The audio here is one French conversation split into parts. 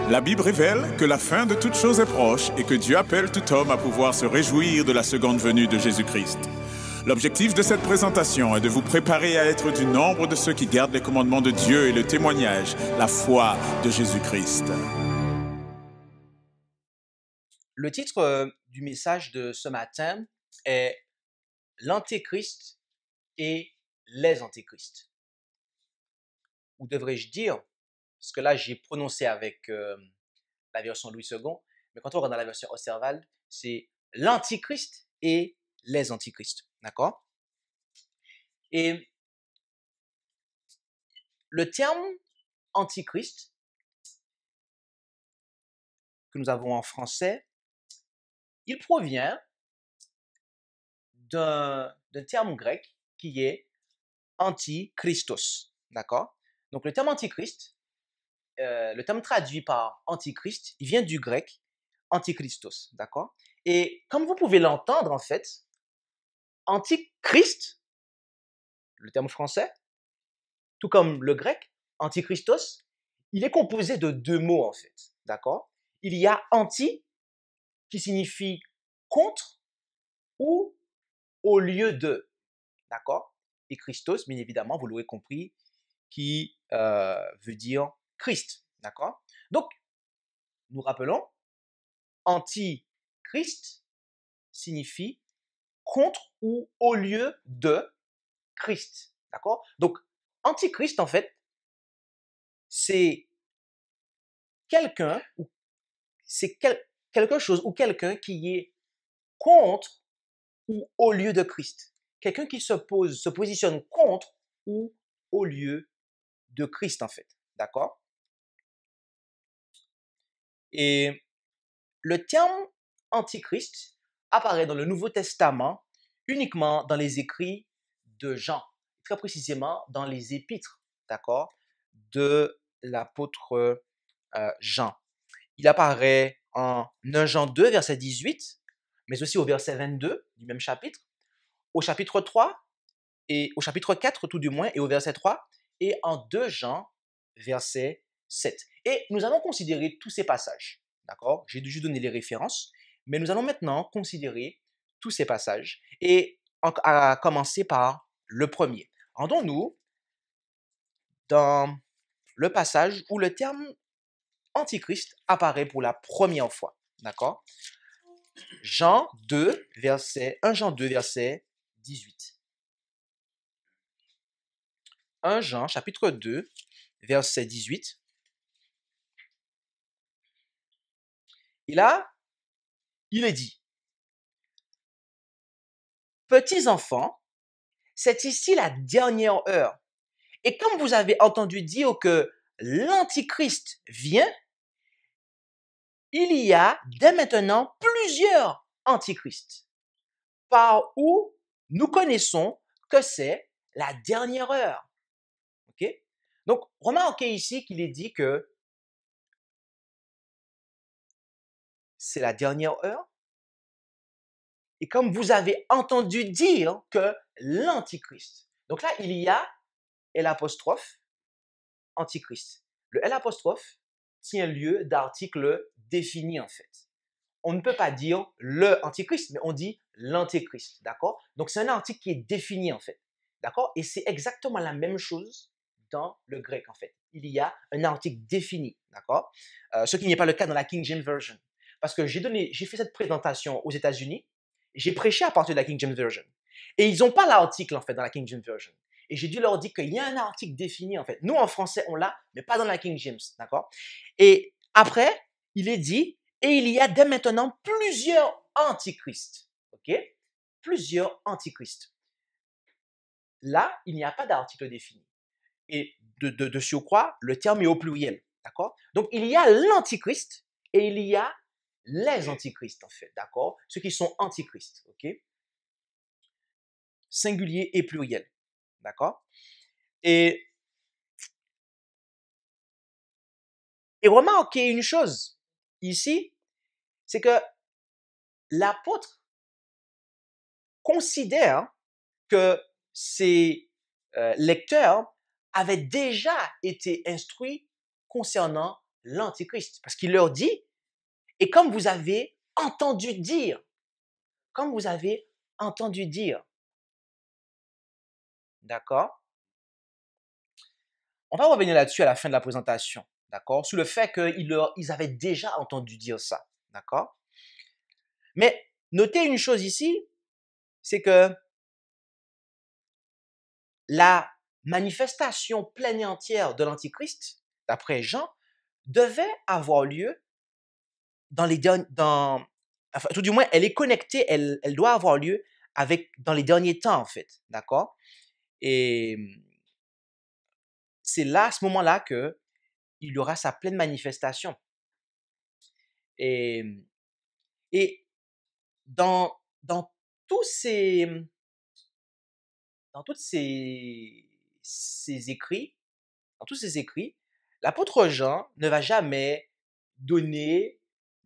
La Bible révèle que la fin de toute chose est proche et que Dieu appelle tout homme à pouvoir se réjouir de la seconde venue de Jésus-Christ. L'objectif de cette présentation est de vous préparer à être du nombre de ceux qui gardent les commandements de Dieu et le témoignage, la foi de Jésus-Christ. Le titre du message de ce matin est l'Antéchrist et les Antéchrists. Ou devrais-je dire, parce que là j'ai prononcé avec la version Louis II, mais quand on regarde dans la version Osserval, c'est l'Antichrist et les Antichrists. D'accord? Et le terme Antichrist que nous avons en français, il provient d'un terme grec qui est Antichristos. D'accord? Donc le terme Antichrist, le terme traduit par Antichrist, il vient du grec Antichristos. D'accord? Et comme vous pouvez l'entendre en fait, Antichrist, le terme français, tout comme le grec, Antichristos, il est composé de deux mots en fait. D'accord? Il y a anti qui signifie contre ou au lieu de. D'accord? Et Christos, bien évidemment, vous l'aurez compris, qui veut dire Christ. D'accord? Donc, nous rappelons, anti-Christ signifie contre ou au lieu de Christ. D'accord? Donc, antichrist, en fait, c'est quelqu'un, ou c'est quelque chose ou quelqu'un qui est contre ou au lieu de Christ. Quelqu'un qui se positionne contre ou au lieu de Christ, en fait. D'accord? Et le terme antichrist apparaît dans le Nouveau Testament uniquement dans les écrits de Jean, très précisément dans les épîtres, d'accord, de l'apôtre Jean. Il apparaît en 1 Jean 2, verset 18, mais aussi au verset 22 du même chapitre, au chapitre 3 et au chapitre 4 tout du moins, et au verset 3, et en 2 Jean, verset 7. Et nous allons considérer tous ces passages, d'accord? J'ai juste donné les références, mais nous allons maintenant considérer tous ces passages, et à commencer par le premier. Rendons-nous dans le passage où le terme Antichrist apparaît pour la première fois, d'accord? Jean 2, verset 1 Jean 2, verset 18. 1 Jean, chapitre 2, verset 18. Et là, il est dit, petits enfants, c'est ici la dernière heure. Et comme vous avez entendu dire que l'Antichrist vient, il y a dès maintenant plusieurs Antichrists, par où nous connaissons que c'est la dernière heure. Ok? Donc, remarquez ici qu'il est dit que c'est la dernière heure. Et comme vous avez entendu dire que l'Antichrist. Donc là, il y a l'apostrophe Antichrist. Le L apostrophe tient lieu d'article défini en fait. On ne peut pas dire le Antichrist, mais on dit l'Antéchrist, d'accord? Donc c'est un article qui est défini en fait, d'accord? Et c'est exactement la même chose dans le grec en fait. Il y a un article défini, d'accord? Ce qui n'est pas le cas dans la King James Version. Parce que j'ai fait cette présentation aux États-Unis, j'ai prêché à partir de la King James Version. Et ils n'ont pas l'article en fait dans la King James Version. Et j'ai dû leur dire qu'il y a un article défini en fait. Nous en français on l'a, mais pas dans la King James, d'accord? Et après, il est dit, et il y a dès maintenant plusieurs antichrists, ok? Plusieurs antichrists. Là, il n'y a pas d'article défini. Et de surcroît, le terme est au pluriel, d'accord? Donc il y a l'antichrist et il y a les antichrists en fait, d'accord? Ceux qui sont antichrists, ok? Singulier et pluriel, d'accord? Et remarquez une chose ici, c'est que l'apôtre considère que ses lecteurs avaient déjà été instruits concernant l'Antichrist. Parce qu'il leur dit, et comme vous avez entendu dire, comme vous avez entendu dire, d'accord? On va revenir là-dessus à la fin de la présentation, d'accord? Sur le fait qu'ils avaient déjà entendu dire ça, d'accord? Mais notez une chose ici, c'est que la manifestation pleine et entière de l'Antichrist, d'après Jean, devait avoir lieu dans les derniers, enfin, tout du moins, elle est connectée, elle doit avoir lieu dans les derniers temps, en fait, d'accord? Et c'est là, à ce moment-là, que il y aura sa pleine manifestation. Et, et dans tous ces, dans toutes ces écrits, dans tous ces écrits, l'apôtre Jean ne va jamais donner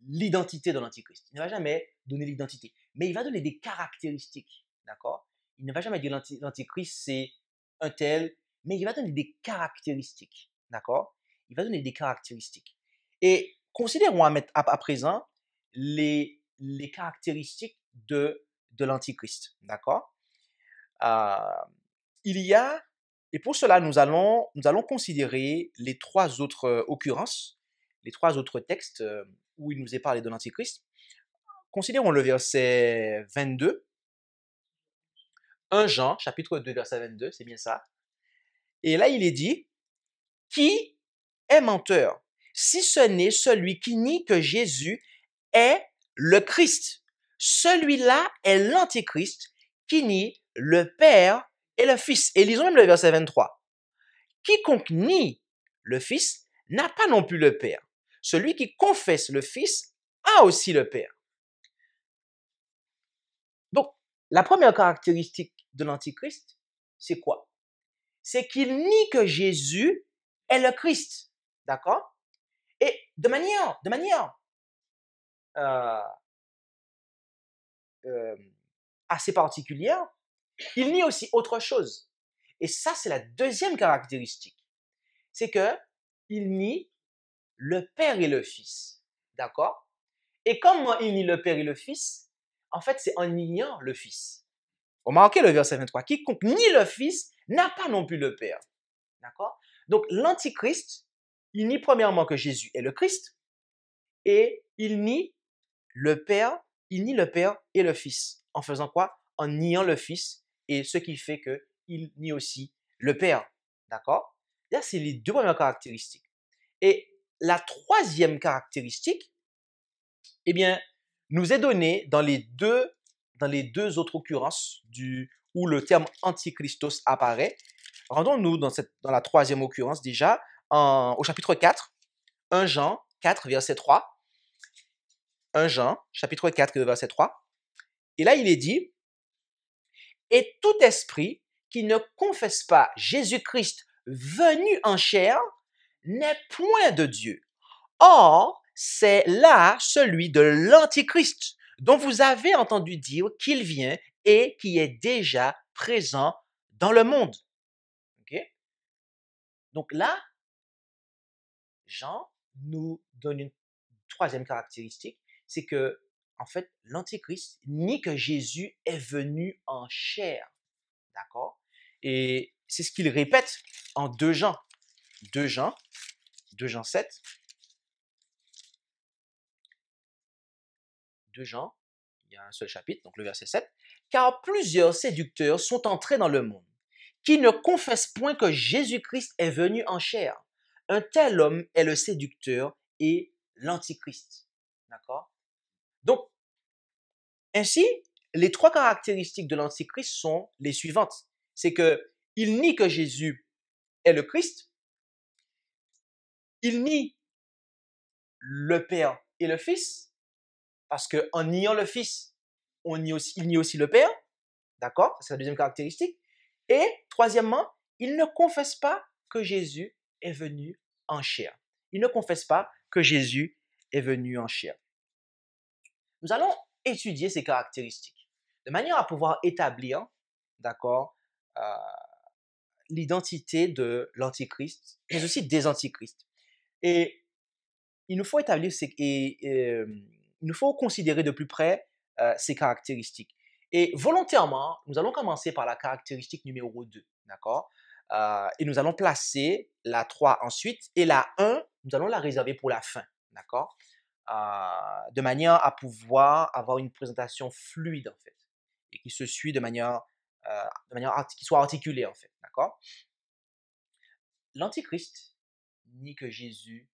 l'identité de l'Antichrist. Il ne va jamais donner l'identité. Mais il va donner des caractéristiques. D'accord? Il ne va jamais dire l'Antichrist, c'est un tel, mais il va donner des caractéristiques. D'accord? Il va donner des caractéristiques. Et considérons à présent les caractéristiques de l'Antichrist. D'accord? Euh, il y a, et pour cela, nous allons considérer les trois autres occurrences, les trois autres textes où il nous est parlé de l'Antichrist. Considérons le verset 22, 1 Jean, chapitre 2, verset 22, c'est bien ça. Et là, il est dit, qui est menteur, si ce n'est celui qui nie que Jésus est le Christ. Celui-là est l'Antichrist qui nie le Père et le Fils. Et lisons même le verset 23. Quiconque nie le Fils n'a pas non plus le Père. Celui qui confesse le Fils a aussi le Père. Donc, la première caractéristique de l'Antichrist, c'est quoi? C'est qu'il nie que Jésus est le Christ. D'accord? Et de manière euh, euh, assez particulière, il nie aussi autre chose. Et ça, c'est la deuxième caractéristique. C'est que il nie le Père et le Fils. D'accord? Et comment il nie le Père et le Fils? En fait, c'est en niant le Fils. Remarquez le verset 23. Quiconque nie le Fils n'a pas non plus le Père. D'accord? Donc, l'Antichrist, il nie premièrement que Jésus est le Christ et il nie le Père et le Fils. En faisant quoi? En niant le Fils et ce qui fait qu'il nie aussi le Père. D'accord? Là, c'est les deux premières caractéristiques. Et la troisième caractéristique, eh bien, nous est donnée dans les deux autres occurrences où le terme antichristos apparaît. Rendons-nous dans la troisième occurrence déjà, au chapitre 4, 1 Jean 4, verset 3. 1 Jean, chapitre 4, verset 3. Et là, il est dit, « Et tout esprit qui ne confesse pas Jésus-Christ venu en chair n'est point de Dieu. Or, c'est là celui de l'Antichrist, dont vous avez entendu dire qu'il vient et qui est déjà présent dans le monde. » Okay? Donc là, Jean nous donne une troisième caractéristique, c'est que, en fait, l'Antichrist nie que Jésus est venu en chair. D'accord? Et c'est ce qu'il répète en 2 Jean. 2 Jean 7. 2 Jean, il y a un seul chapitre, donc le verset 7. Car plusieurs séducteurs sont entrés dans le monde, qui ne confessent point que Jésus-Christ est venu en chair. Un tel homme est le séducteur et l'Antichrist. D'accord? Donc, ainsi, les trois caractéristiques de l'Antichrist sont les suivantes. C'est qu'il nie que Jésus est le Christ, il nie le Père et le Fils, parce qu'en niant le Fils, il nie aussi le Père. D'accord? C'est la deuxième caractéristique. Et troisièmement, il ne confesse pas que Jésus est venu en chair. Il ne confesse pas que Jésus est venu en chair. Nous allons étudier ces caractéristiques de manière à pouvoir établir, d'accord, l'identité de l'Antichrist, mais aussi des Antichrists. Et il nous faut établir il nous faut considérer de plus près ces caractéristiques. Et volontairement, nous allons commencer par la caractéristique numéro 2, d'accord? Et nous allons placer la 3 ensuite, et la un, nous allons la réserver pour la fin, d'accord? De manière à pouvoir avoir une présentation fluide, en fait, et qui se suit qui soit articulée, en fait, d'accord? L'Antichrist nie que Jésus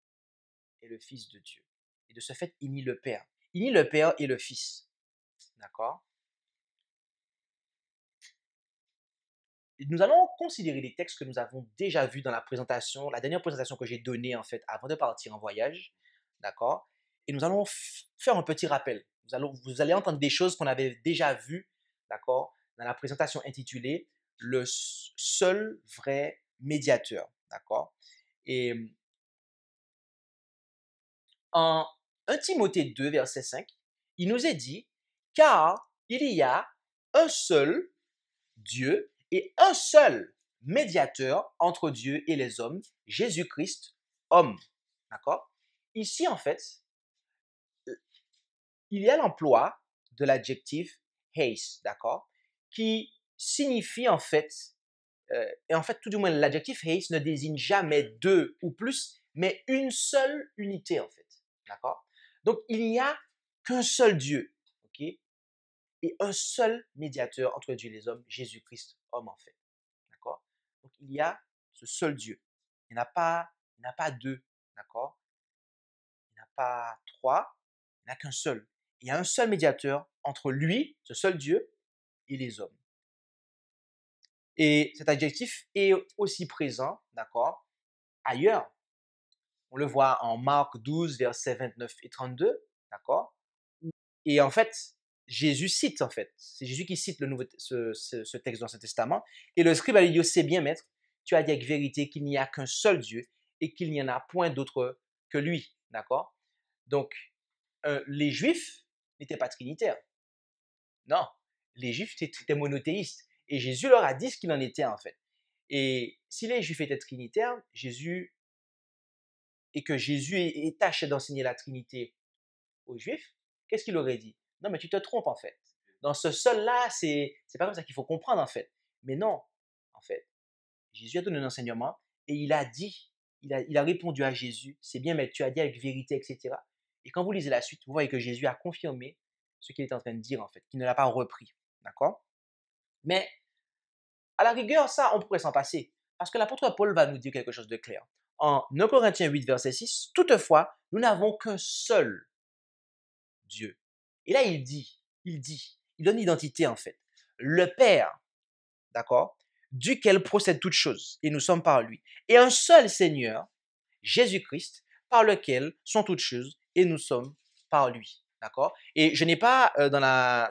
est le Fils de Dieu. Et de ce fait, il nie le Père. Il nie le Père et le Fils. D'accord? Et nous allons considérer des textes que nous avons déjà vus dans la dernière présentation que j'ai donnée, en fait, avant de partir en voyage. D'accord? Et nous allons faire un petit rappel. Vous allez entendre des choses qu'on avait déjà vues, d'accord, dans la présentation intitulée Le seul vrai médiateur. D'accord? Et en 1 Timothée 2, verset 5, il nous est dit, car il y a un seul Dieu et un seul médiateur entre Dieu et les hommes, Jésus-Christ, homme. D'accord? Ici, en fait, il y a l'emploi de l'adjectif heis, d'accord? Qui signifie et en fait, tout du moins, l'adjectif heis ne désigne jamais deux ou plus, mais une seule unité, en fait. D'accord? Donc, il n'y a qu'un seul Dieu, ok? Et un seul médiateur entre Dieu et les hommes, Jésus-Christ, homme, en fait. D'accord? Donc, il y a ce seul Dieu. Il n'y en a pas deux, d'accord? Il n'y en a pas trois, il n'y en a qu'un seul. Il y a un seul médiateur entre lui, ce seul Dieu, et les hommes. Et cet adjectif est aussi présent, d'accord, ailleurs. On le voit en Marc 12, versets 29 et 32, d'accord? Et en fait, Jésus cite, en fait. C'est Jésus qui cite ce texte dans l'Ancien Testament. Et le scribe allait dire, c'est bien, maître, tu as dit avec vérité qu'il n'y a qu'un seul Dieu et qu'il n'y en a point d'autre que lui, d'accord? Donc, les Juifs n'étaient pas trinitaires. Non, les Juifs étaient monothéistes. Et Jésus leur a dit ce qu'il en était, en fait. Et si les Juifs étaient trinitaires, et que Jésus est tâché d'enseigner la Trinité aux Juifs, qu'est-ce qu'il aurait dit? Non, mais tu te trompes, en fait. Dans ce seul-là, c'est pas comme ça qu'il faut comprendre, en fait. Mais non, en fait. Jésus a donné un enseignement et il a dit, il a répondu à Jésus, c'est bien, mais tu as dit avec vérité, etc. Et quand vous lisez la suite, vous voyez que Jésus a confirmé ce qu'il était en train de dire, en fait, qu'il ne l'a pas repris. D'accord? Mais à la rigueur, ça, on pourrait s'en passer. Parce que l'apôtre Paul va nous dire quelque chose de clair. En 1 Corinthiens 8, verset 6, toutefois, nous n'avons qu'un seul Dieu. Et là, il donne l'identité en fait. Le Père, d'accord, duquel procède toute chose, et nous sommes par lui. Et un seul Seigneur, Jésus-Christ, par lequel sont toutes choses, et nous sommes par lui. D'accord? Et je n'ai pas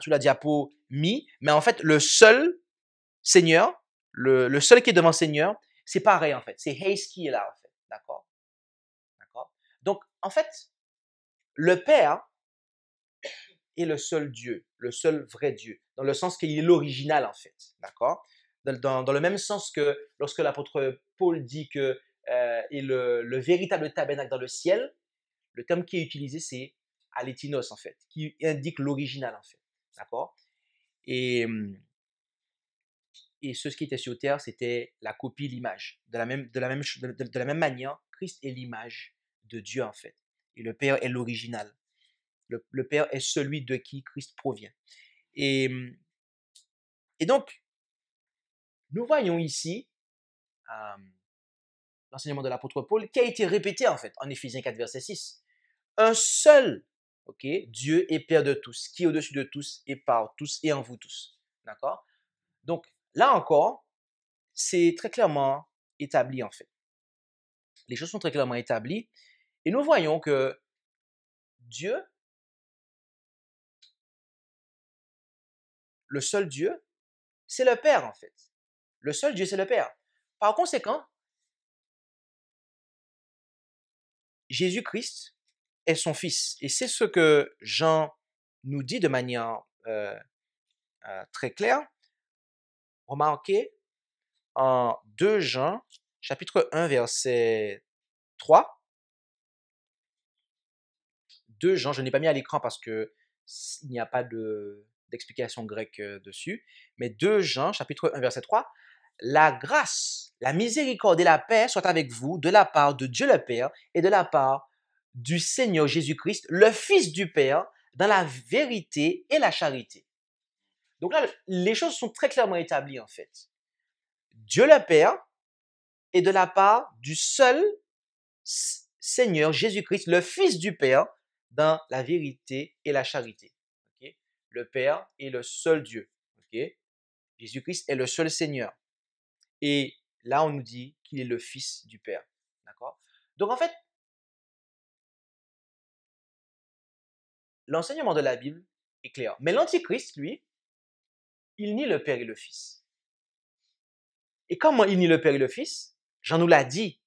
sous la diapo mis, mais en fait, le seul Seigneur, le seul qui est devant Seigneur, c'est pareil en fait. C'est Hayes qui est là en fait. D'accord? D'accord? Donc, en fait, le Père est le seul Dieu, le seul vrai Dieu, dans le sens qu'il est l'original en fait. D'accord? Dans le même sens que lorsque l'apôtre Paul dit que est le véritable tabernacle dans le ciel, le terme qui est utilisé c'est alétinos en fait, qui indique l'original en fait. D'accord? Et, et ce qui était sur terre, c'était la copie, l'image. De la même manière, Christ est l'image de Dieu en fait. Et le Père est l'original. Le Père est celui de qui Christ provient. Et, et donc, nous voyons ici l'enseignement de l'apôtre Paul qui a été répété en fait en Éphésiens 4, verset 6. Un seul Dieu est Père de tous, qui est au-dessus de tous et par tous et en vous tous. D'accord? Donc, là encore, c'est très clairement établi en fait. Les choses sont très clairement établies et nous voyons que Dieu, le seul Dieu, c'est le Père en fait. Le seul Dieu, c'est le Père. Par conséquent, Jésus-Christ est son Fils. Et c'est ce que Jean nous dit de manière très claire. Remarquez en 2 Jean, chapitre 1, verset 3. 2 Jean, je n'ai pas mis à l'écran parce que il n'y a pas d'explication grecque dessus, mais 2 Jean, chapitre 1, verset 3, la grâce, la miséricorde et la paix soient avec vous de la part de Dieu le Père et de la part du Seigneur Jésus-Christ, le Fils du Père, dans la vérité et la charité. Donc là, les choses sont très clairement établies en fait. Dieu le Père est de la part du seul Seigneur Jésus-Christ, le Fils du Père, dans la vérité et la charité. Okay? Le Père est le seul Dieu. Okay? Jésus-Christ est le seul Seigneur. Et là, on nous dit qu'il est le Fils du Père. D'accord? Donc en fait, l'enseignement de la Bible est clair. Mais l'Antichrist, lui, il nie le Père et le Fils. Et comment il nie le Père et le Fils? Jean nous l'a dit.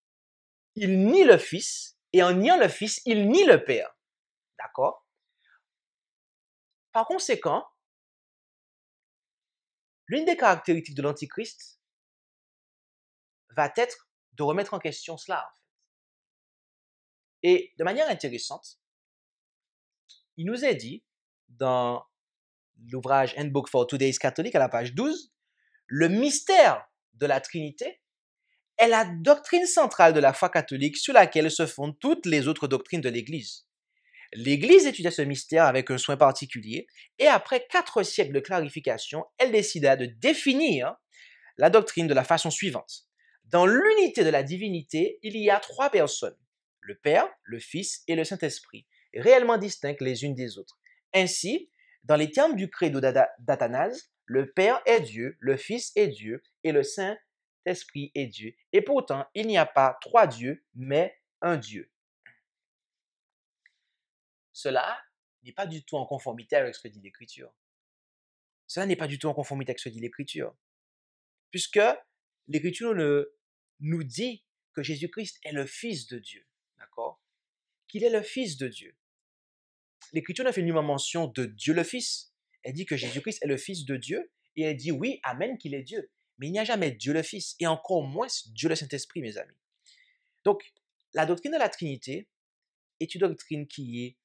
Il nie le Fils, et en niant le Fils, il nie le Père. D'accord? Par conséquent, l'une des caractéristiques de l'Antichrist va être de remettre en question cela. En fait. Et de manière intéressante, il nous est dit dans l'ouvrage Handbook for Today's Catholic à la page 12, le mystère de la Trinité est la doctrine centrale de la foi catholique sur laquelle se fondent toutes les autres doctrines de l'Église. L'Église étudia ce mystère avec un soin particulier et après 4 siècles de clarification, elle décida de définir la doctrine de la façon suivante. Dans l'unité de la divinité, il y a 3 personnes, le Père, le Fils et le Saint-Esprit, réellement distinctes les unes des autres. Ainsi, dans les termes du credo d'Athanase, le Père est Dieu, le Fils est Dieu et le Saint-Esprit est Dieu. Et pourtant, il n'y a pas 3 dieux, mais un Dieu. Cela n'est pas du tout en conformité avec ce que dit l'Écriture. Cela n'est pas du tout en conformité avec ce que dit l'Écriture. Puisque l'Écriture nous dit que Jésus-Christ est le Fils de Dieu. D'accord? Qu'il est le Fils de Dieu. L'Écriture ne fait nullement mention de Dieu le Fils. Elle dit que Jésus-Christ est le Fils de Dieu et elle dit oui, amen, qu'il est Dieu. Mais il n'y a jamais Dieu le Fils et encore moins Dieu le Saint-Esprit, mes amis. Donc, la doctrine de la Trinité est une doctrine qui est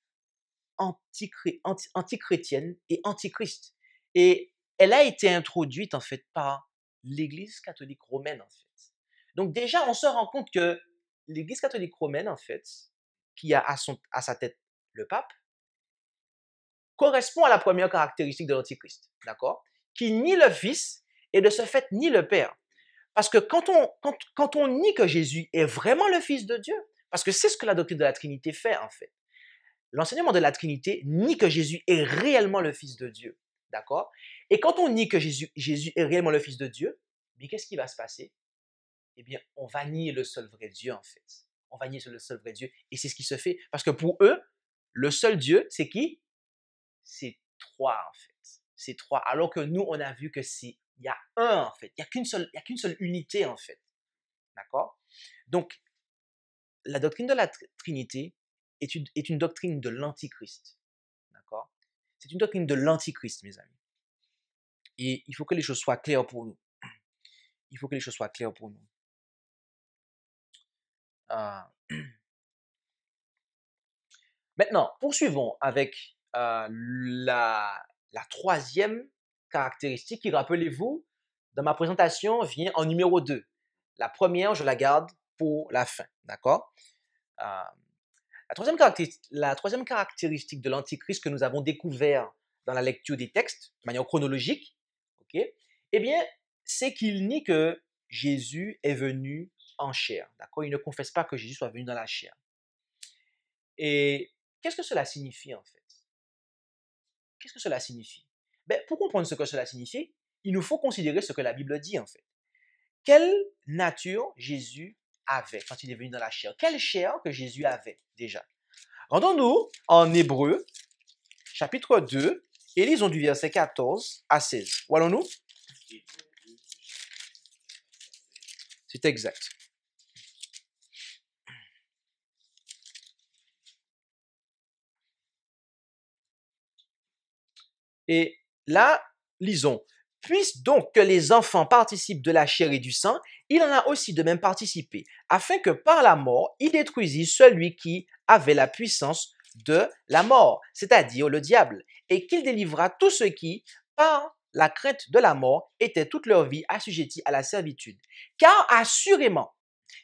antichrétienne et antichrist. Et elle a été introduite en fait par l'Église catholique romaine en fait. Donc déjà, on se rend compte que l'Église catholique romaine en fait, qui a à sa tête le pape, correspond à la première caractéristique de l'antichrist, d'accord? Qui nie le Fils et de ce fait nie le Père. Parce que quand on nie que Jésus est vraiment le Fils de Dieu, parce que c'est ce que la doctrine de la Trinité fait en fait. L'enseignement de la Trinité nie que Jésus est réellement le Fils de Dieu. D'accord? Et quand on nie que Jésus est réellement le Fils de Dieu, mais qu'est-ce qui va se passer? Eh bien, on va nier le seul vrai Dieu, en fait. On va nier le seul vrai Dieu. Et c'est ce qui se fait. Parce que pour eux, le seul Dieu, c'est qui? C'est 3, en fait. C'est 3. Alors que nous, on a vu que il y a un, en fait. Il n'y a qu'une seule unité, en fait. D'accord? Donc, la doctrine de la Trinité est une doctrine de l'Antichrist. D'accord? C'est une doctrine de l'Antichrist, mes amis. Et il faut que les choses soient claires pour nous. Il faut que les choses soient claires pour nous. Maintenant, poursuivons avec la 3e caractéristique qui, rappelez-vous, dans ma présentation, vient en numéro 2. La première, je la garde pour la fin. D'accord? La troisième caractéristique de l'Antichrist que nous avons découvert dans la lecture des textes, de manière chronologique, okay, eh bien, c'est qu'il nie que Jésus est venu en chair. D'accord? Il ne confesse pas que Jésus soit venu dans la chair. Et qu'est-ce que cela signifie en fait? Qu'est-ce que cela signifie? Ben, pour comprendre ce que cela signifie, il nous faut considérer ce que la Bible dit en fait. Quelle nature Jésus avait quand il est venu dans la chair? Quelle chair que Jésus avait déjà? Rendons-nous en Hébreux, chapitre 2, et lisons du verset 14 à 16. Où allons-nous? C'est exact. Et là, lisons. Puisse donc que les enfants participent de la chair et du sang, il en a aussi de même participé, afin que par la mort, il détruisît celui qui avait la puissance de la mort, c'est-à-dire le diable, et qu'il délivra tous ceux qui, par la crainte de la mort, étaient toute leur vie assujettis à la servitude. Car assurément,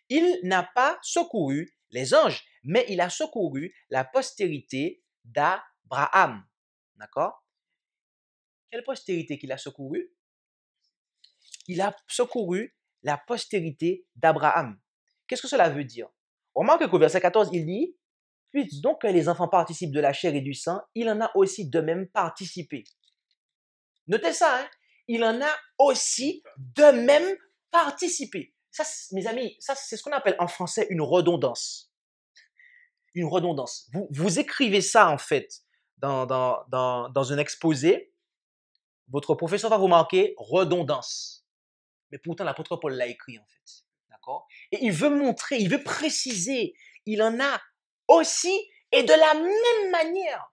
il n'a pas secouru les anges, mais il a secouru la postérité d'Abraham. D'accord? Quelle postérité qu'il a secouru? Il a secouru la postérité d'Abraham. Qu'est-ce que cela veut dire? Remarque qu'au verset 14, il dit, puisque donc que les enfants participent de la chair et du sang, il en a aussi de même participé. Notez ça, hein? Il en a aussi de même participé. Ça, mes amis, ça, c'est ce qu'on appelle en français une redondance. Une redondance. Vous écrivez ça, en fait, dans un exposé. Votre professeur va vous marquer redondance. Mais pourtant, l'apôtre Paul l'a écrit, en fait. D'accord? Et il veut montrer, il veut préciser, il en a aussi et de la même manière.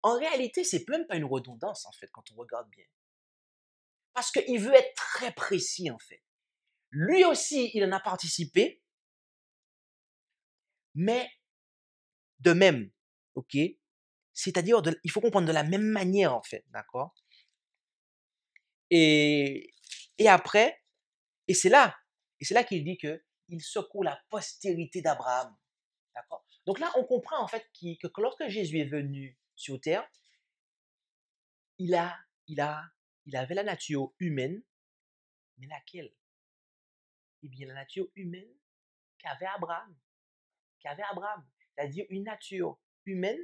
En réalité, c'est même pas une redondance, en fait, quand on regarde bien. Parce qu'il veut être très précis, en fait. Lui aussi, il en a participé, mais de même, ok? C'est-à-dire, il faut comprendre de la même manière, en fait, d'accord? Et, et après, et c'est là qu'il dit que il secoue la postérité d'Abraham, d'accord? Donc là, on comprend en fait que lorsque Jésus est venu sur terre, il a, il a, il avait la nature humaine, mais laquelle? Eh bien, la nature humaine qu'avait Abraham, c'est-à-dire une nature humaine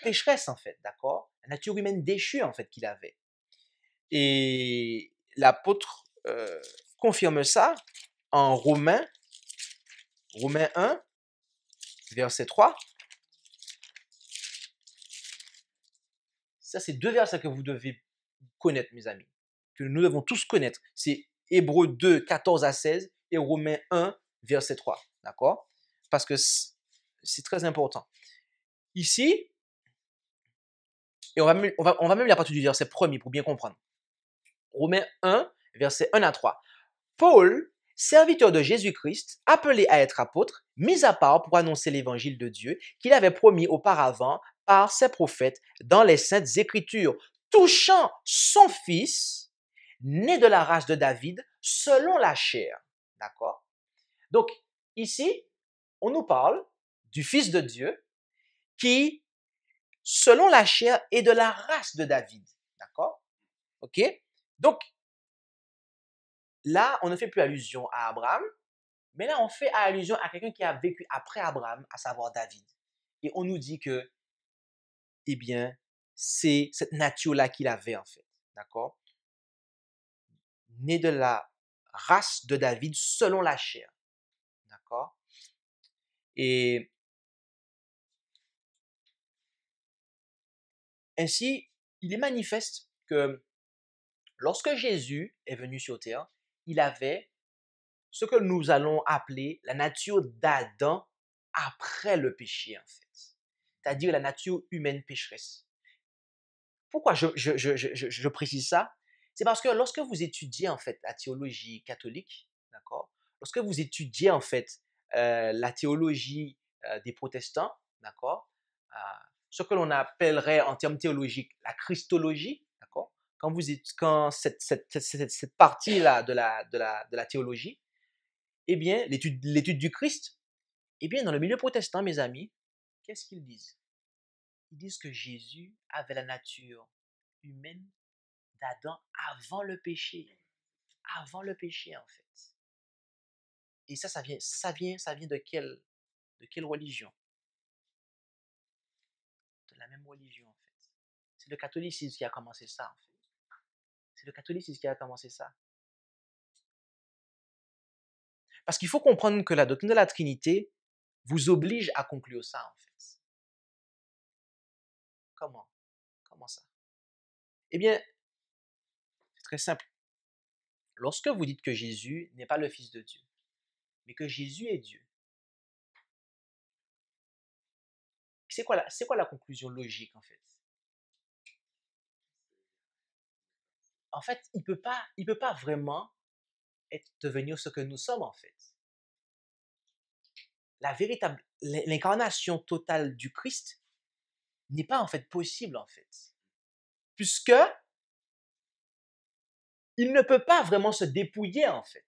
pécheresse en fait, d'accord? La nature humaine déchue en fait qu'il avait. Et l'apôtre confirme ça en Romains 1, verset 3. Ça, c'est deux versets que vous devez connaître, mes amis, que nous devons tous connaître. C'est Hébreux 2, 14 à 16 et Romains 1, verset 3. D'accord? Parce que c'est très important. Ici, et on va même lire à partir du verset premier pour bien comprendre. Romains 1, verset 1 à 3. Paul, serviteur de Jésus-Christ, appelé à être apôtre, mis à part pour annoncer l'évangile de Dieu qu'il avait promis auparavant par ses prophètes dans les saintes écritures, touchant son fils, né de la race de David, selon la chair. D'accord? Donc, ici, on nous parle du fils de Dieu qui, selon la chair, est de la race de David. D'accord? OK? Donc, là, on ne fait plus allusion à Abraham, mais là, on fait allusion à quelqu'un qui a vécu après Abraham, à savoir David. Et on nous dit que, eh bien, c'est cette nature-là qu'il avait, en fait. D'accord? Né de la race de David selon la chair. D'accord? Et ainsi, il est manifeste que lorsque Jésus est venu sur terre, il avait ce que nous allons appeler la nature d'Adam après le péché, en fait. C'est-à-dire la nature humaine pécheresse. Pourquoi je précise ça? C'est parce que lorsque vous étudiez en fait la théologie catholique, d'accord? Lorsque vous étudiez en fait la théologie des protestants, d'accord? Euh, Ce que l'on appellerait en termes théologiques la christologie, d'accord? Quand cette partie-là de la théologie, eh bien, l'étude du Christ, eh bien, dans le milieu protestant, mes amis, qu'est-ce qu'ils disent? Ils disent que Jésus avait la nature humaine d'Adam avant le péché. Avant le péché, en fait. Et ça vient de quelle religion? De la même religion, en fait. C'est le catholicisme qui a commencé ça, en fait. C'est le catholicisme qui a commencé ça. Parce qu'il faut comprendre que la doctrine de la Trinité vous oblige à conclure ça, en fait. Comment? Comment ça? Eh bien, c'est très simple. Lorsque vous dites que Jésus n'est pas le Fils de Dieu, mais que Jésus est Dieu, c'est quoi la conclusion logique, en fait? En fait, il peut pas vraiment devenir ce que nous sommes, en fait. l'incarnation totale du Christ n'est pas en fait possible en fait. Puisque il ne peut pas vraiment se dépouiller en fait.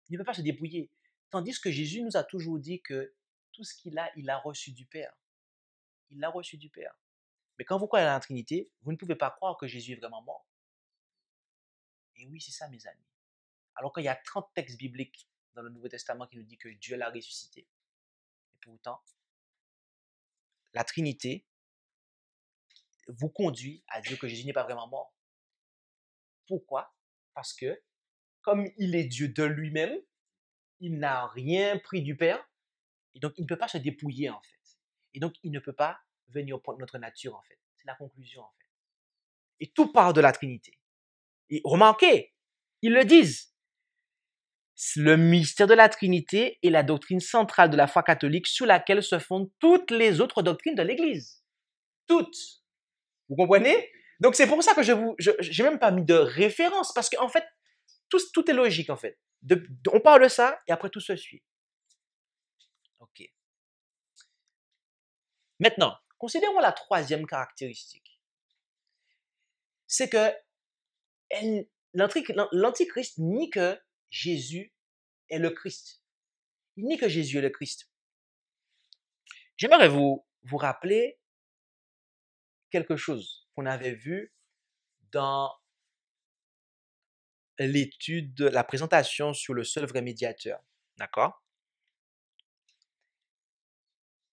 Il ne peut pas se dépouiller. Tandis que Jésus nous a toujours dit que tout ce qu'il a, il l'a reçu du Père. Il l'a reçu du Père. Mais quand vous croyez à la Trinité, vous ne pouvez pas croire que Jésus est vraiment mort. Et oui, c'est ça mes amis. Alors qu'il y a 30 textes bibliques dans le Nouveau Testament qui nous disent que Dieu l'a ressuscité. Et pourtant, la Trinité vous conduit à dire que Jésus n'est pas vraiment mort. Pourquoi? Parce que, comme il est Dieu de lui-même, il n'a rien pris du Père, et donc il ne peut pas se dépouiller en fait. Et donc il ne peut pas venir prendre notre nature en fait. C'est la conclusion en fait. Et tout part de la Trinité. Et remarquez, ils le disent. Le mystère de la Trinité est la doctrine centrale de la foi catholique sur laquelle se fondent toutes les autres doctrines de l'Église. Toutes. Vous comprenez? Donc c'est pour ça que je n'ai même pas mis de référence, parce qu'en fait, tout est logique en fait. On parle de ça et après tout se suit. Ok. Maintenant, considérons la troisième caractéristique. C'est que l'Antichrist nie que Jésus est le Christ. Il nie que Jésus est le Christ. J'aimerais vous rappeler quelque chose qu'on avait vu dans l'étude, la présentation sur le seul vrai médiateur. D'accord?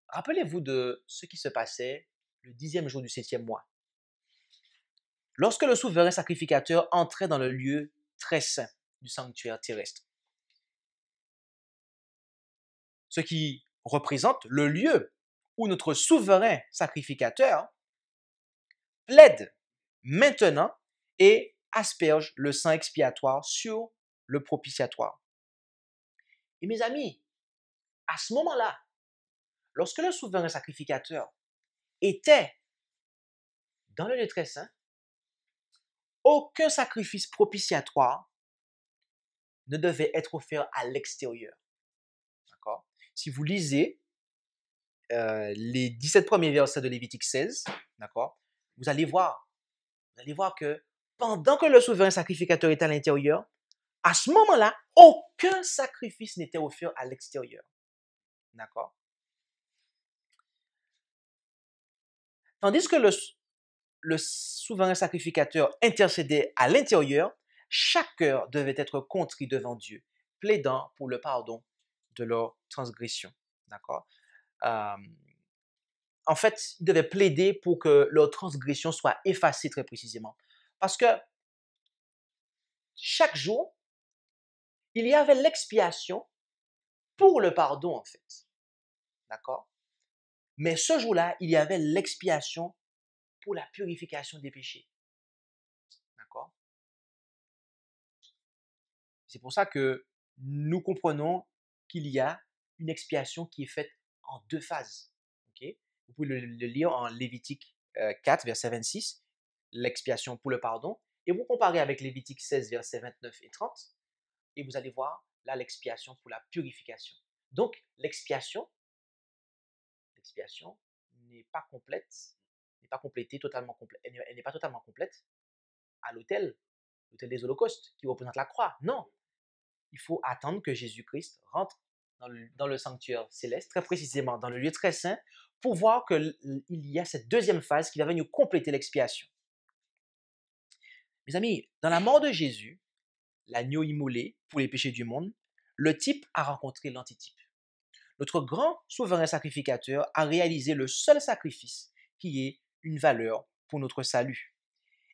Rappelez-vous de ce qui se passait le 10e jour du 7e mois. Lorsque le souverain sacrificateur entrait dans le lieu très saint du sanctuaire terrestre. Ce qui représente le lieu où notre souverain sacrificateur plaide maintenant et asperge le sang expiatoire sur le propitiatoire. Et mes amis, à ce moment-là, lorsque le souverain sacrificateur était dans le lieu très saint, aucun sacrifice propitiatoire ne devait être offert à l'extérieur. D'accord? Si vous lisez les 17 premiers versets de Lévitique 16, d'accord, vous allez voir que pendant que le souverain sacrificateur était à l'intérieur, à ce moment-là, aucun sacrifice n'était offert à l'extérieur. D'accord? Tandis que le souverain sacrificateur intercédait à l'intérieur, chaque heure devait être contrit devant Dieu, plaidant pour le pardon de leurs transgressions. D'accord? En fait, il devait plaider pour que leurs transgressions soient effacées très précisément. Parce que chaque jour, il y avait l'expiation pour le pardon, en fait. D'accord? Mais ce jour-là, il y avait l'expiation pour la purification des péchés. D'accord? C'est pour ça que nous comprenons qu'il y a une expiation qui est faite en deux phases. Okay? Vous pouvez le lire en Lévitique 4, verset 26, l'expiation pour le pardon, et vous comparez avec Lévitique 16, versets 29 et 30, et vous allez voir là l'expiation pour la purification. Donc, l'expiation n'est pas complète, n'est pas complétée totalement complète, elle n'est pas totalement complète à l'autel des holocaustes qui représente la croix. Non, il faut attendre que Jésus-Christ rentre dans le sanctuaire céleste, très précisément dans le lieu très saint, pour voir qu'il y a cette deuxième phase qui va venir compléter l'expiation. Mes amis, dans la mort de Jésus, l'agneau immolé pour les péchés du monde, le type a rencontré l'antitype. Notre grand souverain sacrificateur a réalisé le seul sacrifice qui ait une valeur pour notre salut.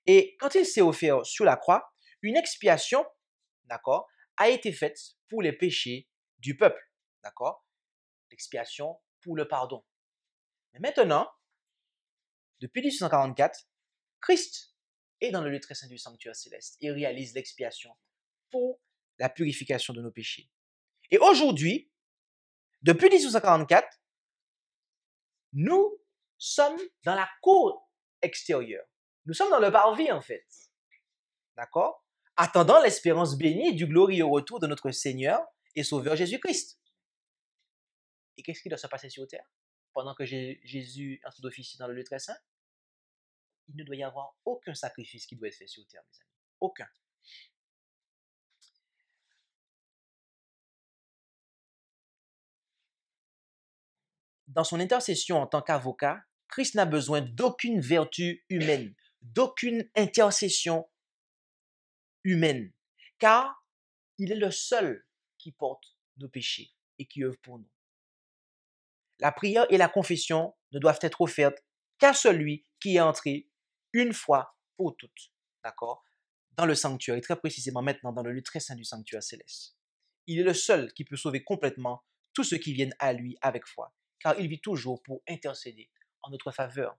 Et quand il s'est offert sur la croix, une expiation, d'accord, a été faite pour les péchés du peuple, d'accord? L'expiation pour le pardon. Mais maintenant, depuis 1844, Christ est dans le lieu très saint du sanctuaire céleste et réalise l'expiation pour la purification de nos péchés. Et aujourd'hui, depuis 1844, nous sommes dans la cour extérieure. Nous sommes dans le parvis, en fait. D'accord? Attendant l'espérance bénie du glorieux retour de notre Seigneur et Sauveur Jésus-Christ. Et qu'est-ce qui doit se passer sur terre pendant que Jésus entre d'officie dans le lieu très saint? Il ne doit y avoir aucun sacrifice qui doit être fait sur terre, mes amis. Aucun. Dans son intercession en tant qu'avocat, Christ n'a besoin d'aucune vertu humaine, d'aucune intercession humaine, car il est le seul qui porte nos péchés et qui œuvre pour nous. La prière et la confession ne doivent être offertes qu'à celui qui est entré une fois pour toutes, d'accord, dans le sanctuaire, et très précisément maintenant dans le lieu très saint du sanctuaire céleste. Il est le seul qui peut sauver complètement tous ceux qui viennent à lui avec foi, car il vit toujours pour intercéder en notre faveur.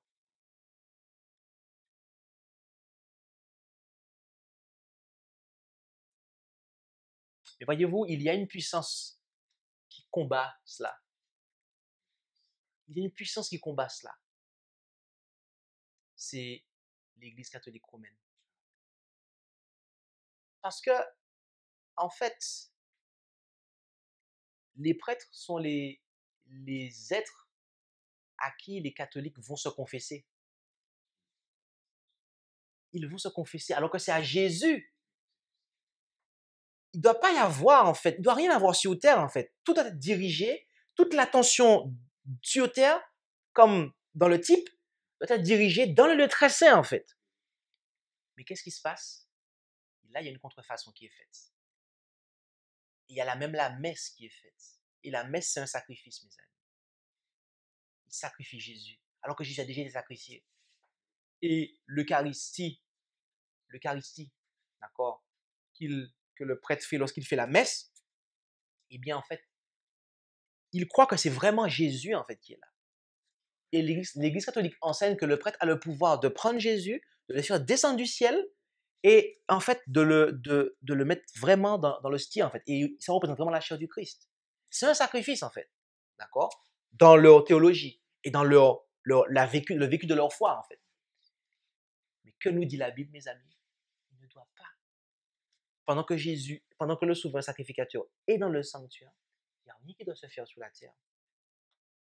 Mais voyez-vous, il y a une puissance qui combat cela. Il y a une puissance qui combat cela. C'est l'Église catholique romaine. Parce que, en fait, les prêtres sont les êtres à qui les catholiques vont se confesser. Ils vont se confesser, alors que c'est à Jésus. Il ne doit pas y avoir, en fait, il ne doit rien avoir sur terre, en fait. Tout doit être dirigé, toute l'attention sur terre, comme dans le type, doit être dirigée dans le lieu très saint, en fait. Mais qu'est-ce qui se passe? Là, il y a une contrefaçon qui est faite. Il y a même la messe qui est faite. Et la messe, c'est un sacrifice, mes amis. Il sacrifie Jésus, alors que Jésus a déjà été sacrifié. Et l'Eucharistie, d'accord, que le prêtre fait lorsqu'il fait la messe, eh bien, en fait, il croit que c'est vraiment Jésus, en fait, qui est là. Et l'Église catholique enseigne que le prêtre a le pouvoir de prendre Jésus, de le faire descendre du ciel, et en fait, de le mettre vraiment dans l'hostie, en fait. Et ça représente vraiment la chair du Christ. C'est un sacrifice, en fait, d'accord, dans leur théologie et dans le vécu de leur foi, en fait. Mais que nous dit la Bible, mes amis? Il ne doit pas. Pendant que le souverain sacrificateur est dans le sanctuaire, il n'y a rien qui doit se faire sur la terre.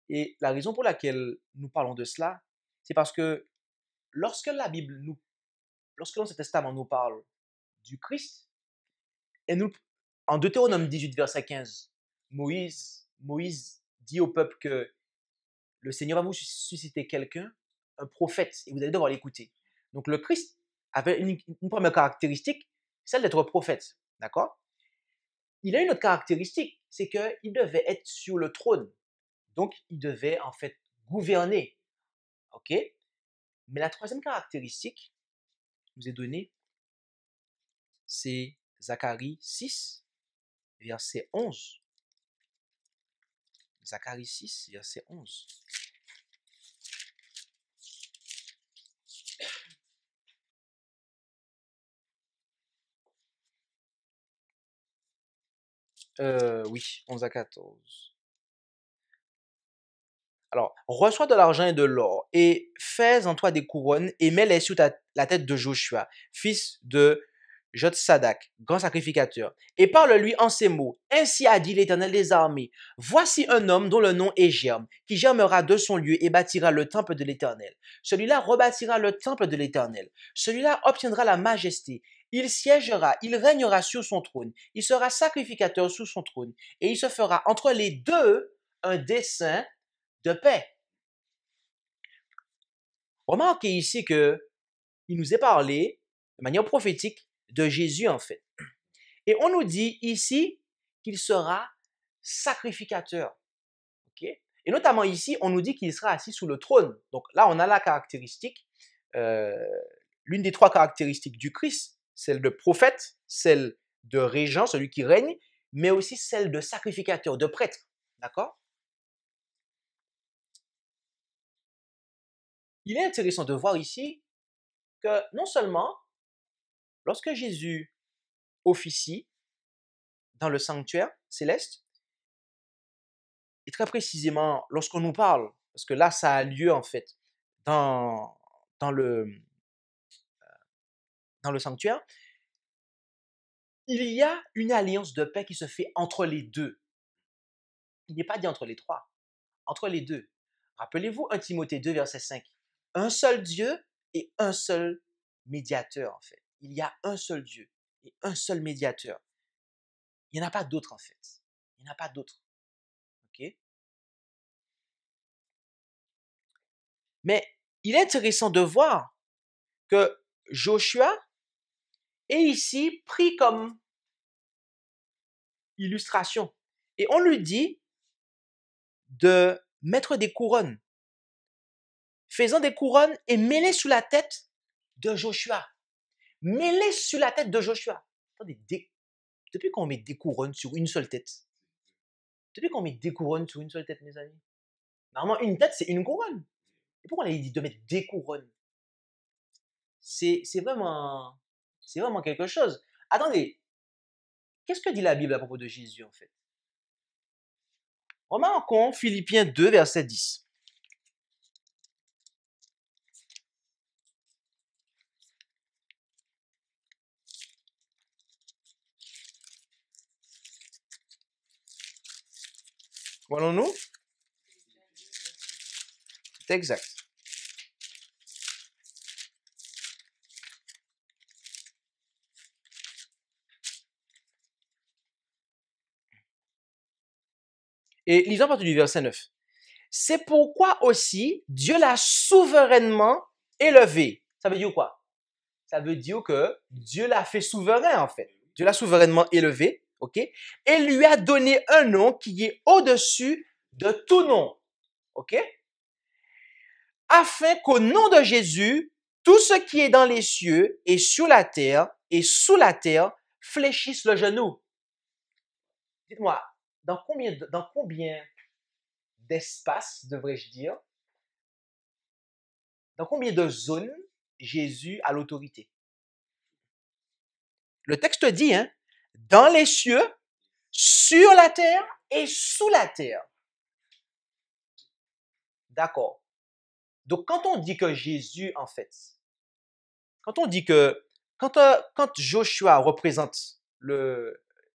Et la raison pour laquelle nous parlons de cela, c'est parce que lorsque l'Ancien Testament nous parle du Christ, et en Deutéronome 18, verset 15, Moïse dit au peuple que le Seigneur va vous susciter quelqu'un, un prophète, et vous allez devoir l'écouter. Donc le Christ avait une première caractéristique, celle d'être prophète, d'accord? Il a une autre caractéristique, c'est qu'il devait être sur le trône. Donc, il devait en fait gouverner, ok? Mais la troisième caractéristique qui nous est donnée, c'est Zacharie 6, verset 11. Zacharie 6, verset 11. Oui, 11 à 14. Alors, reçois de l'argent et de l'or, et fais en toi des couronnes, et mets-les sur la tête de Joshua, fils de Jotsadak, grand sacrificateur, et parle-lui en ces mots. Ainsi a dit l'Éternel des armées. Voici un homme dont le nom est Germe, qui germera de son lieu et bâtira le temple de l'Éternel. Celui-là rebâtira le temple de l'Éternel. Celui-là obtiendra la majesté. Il siégera, il régnera sur son trône. Il sera sacrificateur sous son trône. Et il se fera entre les deux un dessein de paix. Remarquez ici que il nous est parlé de manière prophétique de Jésus en fait. Et on nous dit ici qu'il sera sacrificateur. Okay? Et notamment ici, on nous dit qu'il sera assis sous le trône. Donc là, on a la caractéristique, l'une des trois caractéristiques du Christ, celle de prophète, celle de régent, celui qui règne, mais aussi celle de sacrificateur, de prêtre. D'accord? Il est intéressant de voir ici que non seulement lorsque Jésus officie dans le sanctuaire céleste, et très précisément lorsqu'on nous parle, parce que là ça a lieu en fait dans le sanctuaire, il y a une alliance de paix qui se fait entre les deux. Il n'est pas dit entre les trois. entre les deux. Rappelez-vous 1 Timothée 2, verset 5. Un seul Dieu et un seul médiateur, en fait. Il y a un seul Dieu et un seul médiateur. Il n'y en a pas d'autre, en fait. Il n'y en a pas d'autre. OK? Mais il est intéressant de voir que Joshua est ici pris comme illustration. Et on lui dit de mettre des couronnes. Faisant des couronnes et mets-les sous la tête de Joshua. Mets-les sur la tête de Joshua. Attendez, depuis qu'on met des couronnes sur une seule tête? Depuis qu'on met des couronnes sur une seule tête, mes amis? Normalement, une tête, c'est une couronne. Et pourquoi on a dit de mettre des couronnes? C'est vraiment quelque chose. Attendez, qu'est-ce que dit la Bible à propos de Jésus, en fait? Remarquons Philippiens 2, verset 10. Voyons-nous? C'est exact. Et lisons à partir du verset 9. C'est pourquoi aussi Dieu l'a souverainement élevé. Ça veut dire quoi? Ça veut dire que Dieu l'a fait souverain, en fait. Dieu l'a souverainement élevé, ok? Et lui a donné un nom qui est au-dessus de tout nom, ok? Afin qu'au nom de Jésus, tout ce qui est dans les cieux et sur la terre et sous la terre fléchisse le genou. Dites-moi, dans combien d'espace, devrais-je dire, dans combien de zones Jésus a l'autorité? Le texte dit, hein, dans les cieux, sur la terre et sous la terre. D'accord. Donc, quand on dit que Jésus, en fait, quand on dit que, quand Joshua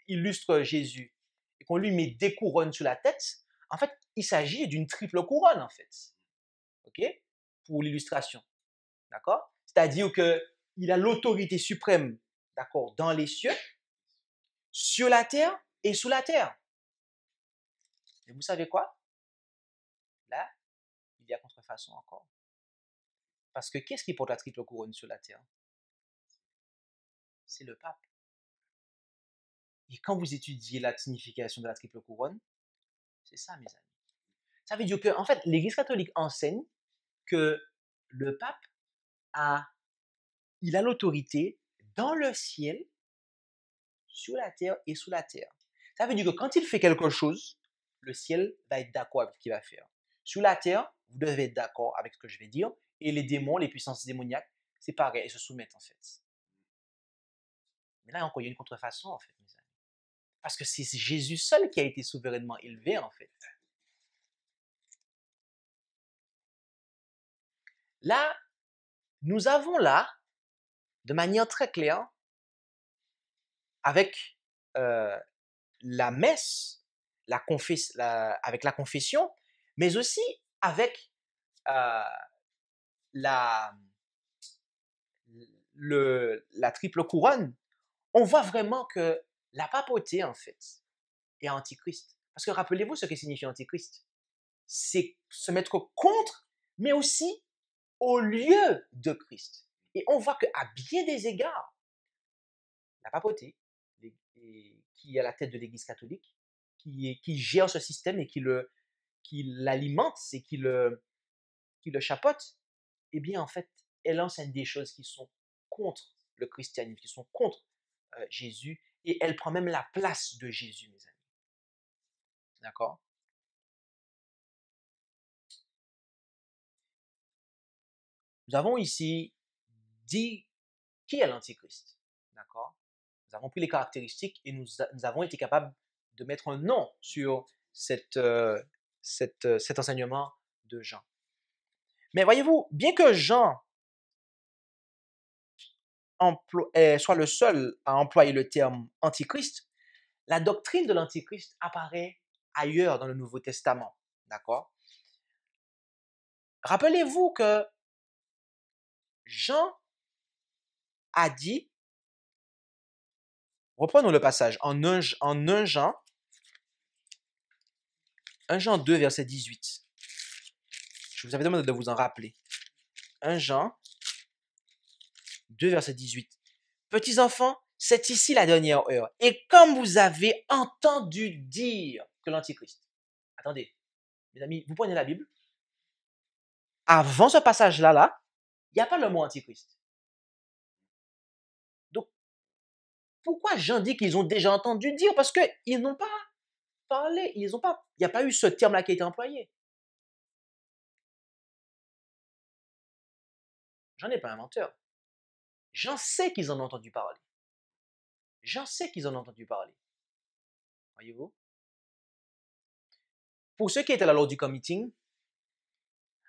illustre Jésus, et qu'on lui met des couronnes sur la tête, en fait, il s'agit d'une triple couronne, en fait. OK? Pour l'illustration. D'accord? C'est-à-dire qu'il a l'autorité suprême, d'accord, dans les cieux, sur la terre et sous la terre. Et vous savez quoi? Là, il y a contrefaçon encore. Parce que qu'est-ce qui porte la triple couronne sur la terre? C'est le pape. Et quand vous étudiez la signification de la triple couronne, c'est ça, mes amis. Ça veut dire que, en fait, l'Église catholique enseigne que le pape il a l'autorité dans le ciel, sur la terre et sous la terre. Ça veut dire que quand il fait quelque chose, le ciel va être d'accord avec ce qu'il va faire. Sur la terre, vous devez être d'accord avec ce que je vais dire, et les démons, les puissances démoniaques, c'est pareil, ils se soumettent en fait. Mais là encore, il y a une contrefaçon en fait, mes amis. Parce que c'est Jésus seul qui a été souverainement élevé en fait. Là, nous avons là, de manière très claire, avec la messe, avec la confession, mais aussi avec la triple couronne, on voit vraiment que la papauté, en fait, est antichrist. Parce que rappelez-vous ce que signifie antichrist. C'est se mettre contre, mais aussi au lieu de Christ. Et on voit qu'à bien des égards, la papauté, qui est à la tête de l'Église catholique, qui gère ce système et qui l'alimente et qui le chapeaute, eh bien, en fait, elle enseigne des choses qui sont contre le christianisme, qui sont contre Jésus, et elle prend même la place de Jésus, mes amis. D'accord? Nous avons ici dit qui est l'Antichrist. D'accord? Nous avons pris les caractéristiques et nous avons été capables de mettre un nom sur cet enseignement de Jean. Mais voyez-vous, bien que Jean soit le seul à employer le terme antichrist, la doctrine de l'antichrist apparaît ailleurs dans le Nouveau Testament. D'accord? Rappelez-vous que Jean a dit, reprenons le passage, en 1 Jean 2, verset 18. Je vous avais demandé de vous en rappeler. 1 Jean 2, verset 18. Petits enfants, c'est ici la dernière heure. Et comme vous avez entendu dire que l'Antichrist. Attendez, mes amis, vous prenez la Bible. Avant ce passage-là, il n'y a pas le mot Antichrist. Donc, pourquoi Jean dit qu'ils ont déjà entendu dire? Parce qu'ils n'ont pas parlé, il n'y a pas eu ce terme-là qui a été employé. Jean n'est pas inventeur. Jean sait qu'ils en ont entendu parler. Jean sait qu'ils en ont entendu parler. Voyez-vous? Pour ceux qui étaient là lors du committee,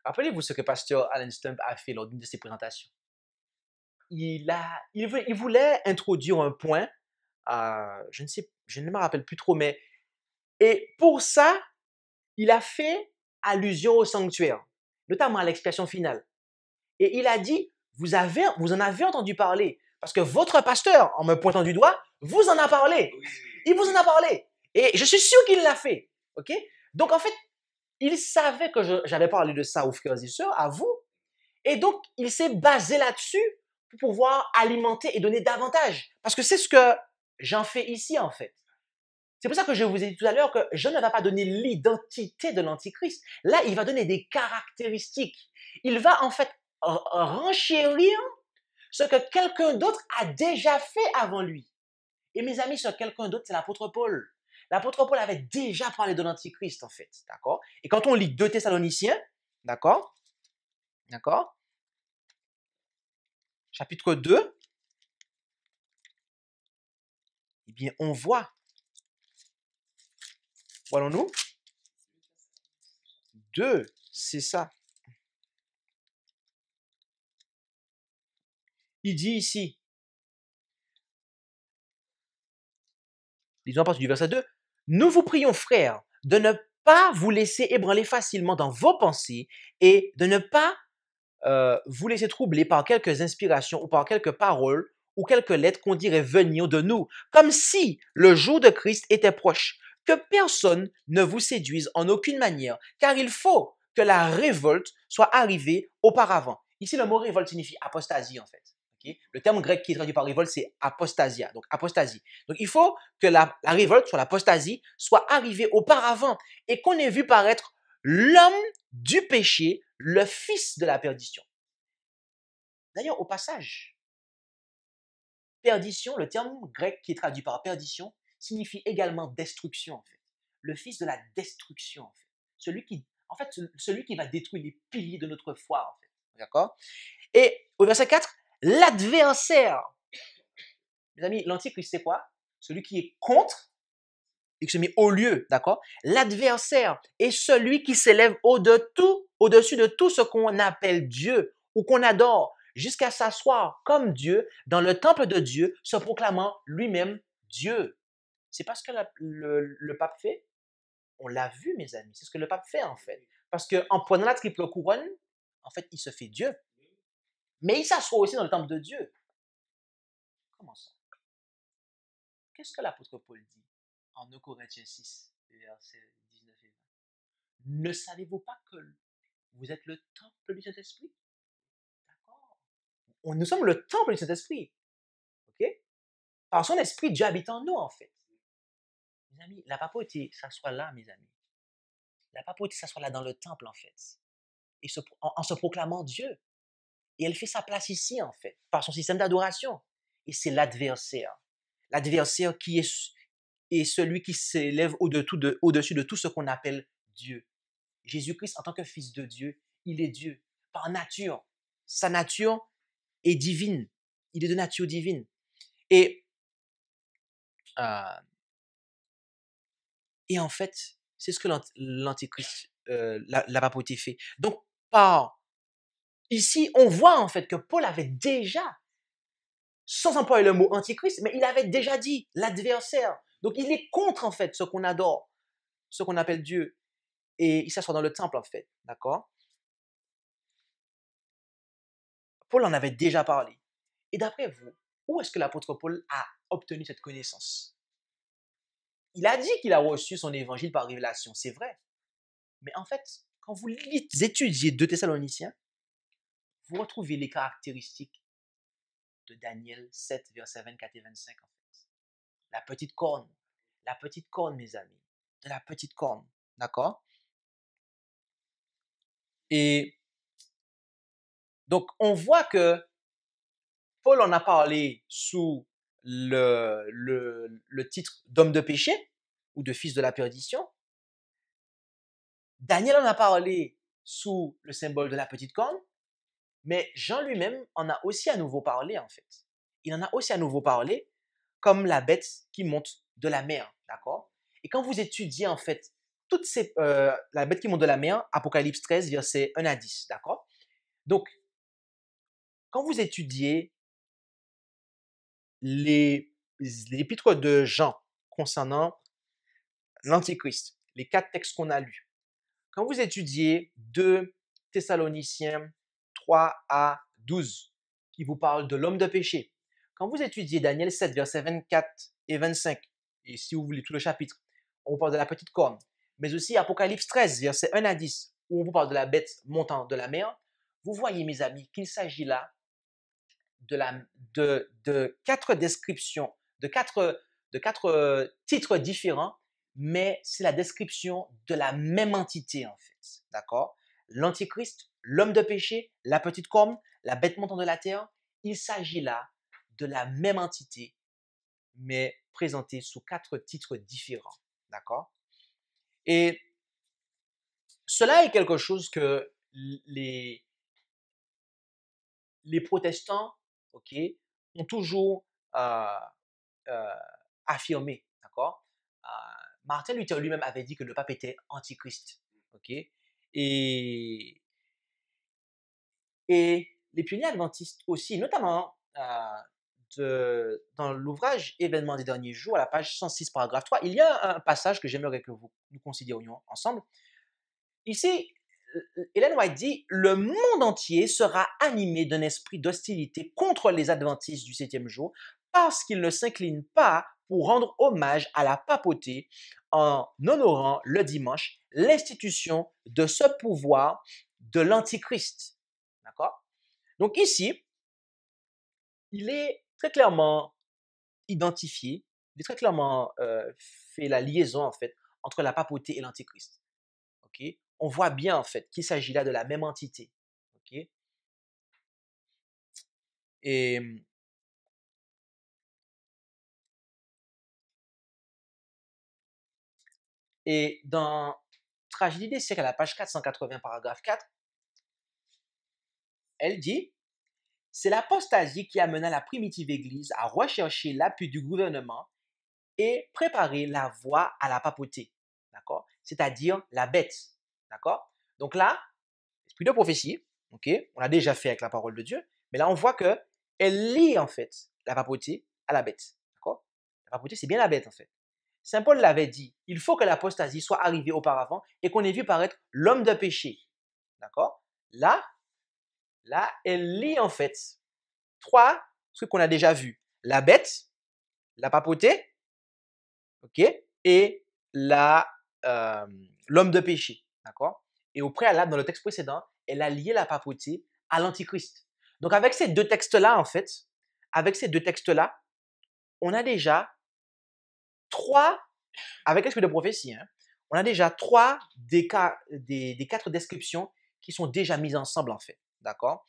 rappelez-vous ce que Pasteur Alan Stump a fait lors d'une de ses présentations. Il voulait introduire un point, je ne me rappelle plus trop, et pour ça, il a fait allusion au sanctuaire, notamment à l'expression finale. Et il a dit, vous en avez entendu parler, parce que votre pasteur, en me pointant du doigt, vous en a parlé. Il vous en a parlé. Et je suis sûr qu'il l'a fait. OK? Donc, en fait, il savait que j'avais parlé de ça aux frères et sœurs, à vous. Et donc, il s'est basé là-dessus pour pouvoir alimenter et donner davantage. Parce que c'est ce que j'en fais ici, en fait. C'est pour ça que je vous ai dit tout à l'heure que je ne vais pas donner l'identité de l'Antichrist. Là, il va donner des caractéristiques. Il va, en fait, renchérir ce que quelqu'un d'autre a déjà fait avant lui. Et mes amis, ce quelqu'un d'autre, c'est l'apôtre Paul. L'apôtre Paul avait déjà parlé de l'Antichrist, en fait. D'accord? Et quand on lit 2 Thessaloniciens, d'accord? D'accord? Chapitre 2, eh bien, on voit. Voyons-nous? 2, c'est ça. Il dit ici, lisons à partir du verset 2, « Nous vous prions, frères, de ne pas vous laisser ébranler facilement dans vos pensées et de ne pas vous laisser troubler par quelques inspirations ou par quelques paroles ou quelques lettres qu'on dirait venir de nous, comme si le jour de Christ était proche. Que personne ne vous séduise en aucune manière, car il faut que la révolte soit arrivée auparavant. » Ici, le mot révolte signifie apostasie, en fait. Okay? Le terme grec qui est traduit par révolte, c'est apostasia, donc apostasie. Donc, il faut que la révolte, soit l'apostasie, soit arrivée auparavant et qu'on ait vu paraître l'homme du péché, le fils de la perdition. D'ailleurs, au passage, perdition, le terme grec qui est traduit par perdition, signifie également destruction, en fait. Le fils de la destruction, en fait. Celui qui va détruire les piliers de notre foi, en fait. D'accord? Et au verset 4, l'adversaire. Mes amis, l'antichrist, c'est quoi? Celui qui est contre et qui se met au lieu, d'accord? L'adversaire est celui qui s'élève au-dessus de tout ce qu'on appelle Dieu ou qu'on adore, jusqu'à s'asseoir comme Dieu dans le temple de Dieu, se proclamant lui-même Dieu. C'est pas ce que le pape fait? On l'a vu, mes amis. C'est ce que le pape fait, en fait. Parce qu'en prenant la triple couronne, en fait, il se fait Dieu. Mais il s'assoit aussi dans le temple de Dieu. Comment ça? Qu'est-ce que l'apôtre Paul dit en 2 Corinthiens 6, versets 19 et 20? Ne savez-vous pas que vous êtes le temple du Saint-Esprit? D'accord. Nous sommes le temple du Saint-Esprit. OK? Par son esprit, Dieu habite en nous, en fait. Mes amis, la papauté s'assoit là, mes amis. La papauté s'assoit là dans le temple, en fait. Et en se proclamant Dieu. Et elle fait sa place ici, en fait, par son système d'adoration. Et c'est l'adversaire. L'adversaire qui est celui qui s'élève au-dessus de tout ce qu'on appelle Dieu. Jésus-Christ, en tant que fils de Dieu, il est Dieu par nature. Sa nature est divine. Il est de nature divine. Et en fait, c'est ce que l'antichrist, la papauté fait. Donc, ici, on voit en fait que Paul avait déjà, sans employer le mot antichrist, mais il avait déjà dit l'adversaire. Donc, il est contre en fait ce qu'on adore, ce qu'on appelle Dieu. Et il s'assoit dans le temple en fait. D'accord? Paul en avait déjà parlé. Et d'après vous, où est-ce que l'apôtre Paul a obtenu cette connaissance? Il a dit qu'il a reçu son évangile par révélation, c'est vrai. Mais en fait, quand vous étudiez 2 Thessaloniciens, vous retrouvez les caractéristiques de Daniel 7, versets 24 et 25 en fait. La petite corne mes amis, de la petite corne, d'accord? Et donc, on voit que Paul en a parlé sous le titre d'homme de péché ou de fils de la perdition. Daniel en a parlé sous le symbole de la petite corne, mais Jean lui-même en a aussi à nouveau parlé en fait. Il en a aussi à nouveau parlé comme la bête qui monte de la mer, d'accord? Et quand vous étudiez en fait la bête qui monte de la mer, Apocalypse 13, versets 1 à 10, d'accord? Donc, quand vous étudiez l'épître de Jean concernant l'Antichrist, les 4 textes qu'on a lus, quand vous étudiez 2 Thessaloniciens 3 à 12, qui vous parle de l'homme de péché, quand vous étudiez Daniel 7, versets 24 et 25, et si vous voulez tout le chapitre, on vous parle de la petite corne, mais aussi Apocalypse 13, versets 1 à 10, où on vous parle de la bête montant de la mer, vous voyez, mes amis, qu'il s'agit là de 4 descriptions, de quatre titres différents, mais c'est la description de la même entité en fait. D'accord? L'Antichrist, l'homme de péché, la petite corne, la bête montant de la terre, il s'agit là de la même entité, mais présentée sous 4 titres différents. D'accord? Et cela est quelque chose que les protestants, ok, ont toujours euh, affirmé, d'accord? Martin Luther lui-même avait dit que le pape était antichrist, ok? Et les pionniers adventistes aussi, notamment dans l'ouvrage Événements des derniers jours, à la page 106, paragraphe 3, il y a un passage que j'aimerais que nous considérions ensemble. Ici, Ellen White dit, le monde entier sera animé d'un esprit d'hostilité contre les adventistes du 7e jour parce qu'ils ne s'inclinent pas pour rendre hommage à la papauté en honorant le dimanche l'institution de ce pouvoir de l'Antichrist. D'accord? Donc ici, il est très clairement identifié, il est très clairement fait la liaison en fait entre la papauté et l'Antichrist. Ok? On voit bien en fait qu'il s'agit là de la même entité. Ok? Et, et dans Tragédie des siècles, à la page 480, paragraphe 4, elle dit, c'est l'apostasie qui amena la primitive Église à rechercher l'appui du gouvernement et préparer la voie à la papauté. D'accord? C'est-à-dire la bête. D'accord? Donc là, esprit de prophétie, ok, on l'a déjà fait avec la parole de Dieu, mais là on voit que elle lie en fait la papauté à la bête. D'accord? La papauté, c'est bien la bête en fait. Saint Paul l'avait dit, il faut que l'apostasie soit arrivée auparavant et qu'on ait vu paraître l'homme de péché. D'accord? Là, elle lie en fait 3 trucs qu'on a déjà vus. La bête, la papauté, ok, et l'homme de péché. D'accord? Et au préalable, dans le texte précédent, elle a lié la papauté à l'Antichrist. Donc avec ces 2 textes-là, en fait, avec ces 2 textes-là, on a déjà 3, avec l'esprit de prophétie, hein, on a déjà 3 des 4 descriptions qui sont déjà mises ensemble, en fait. D'accord?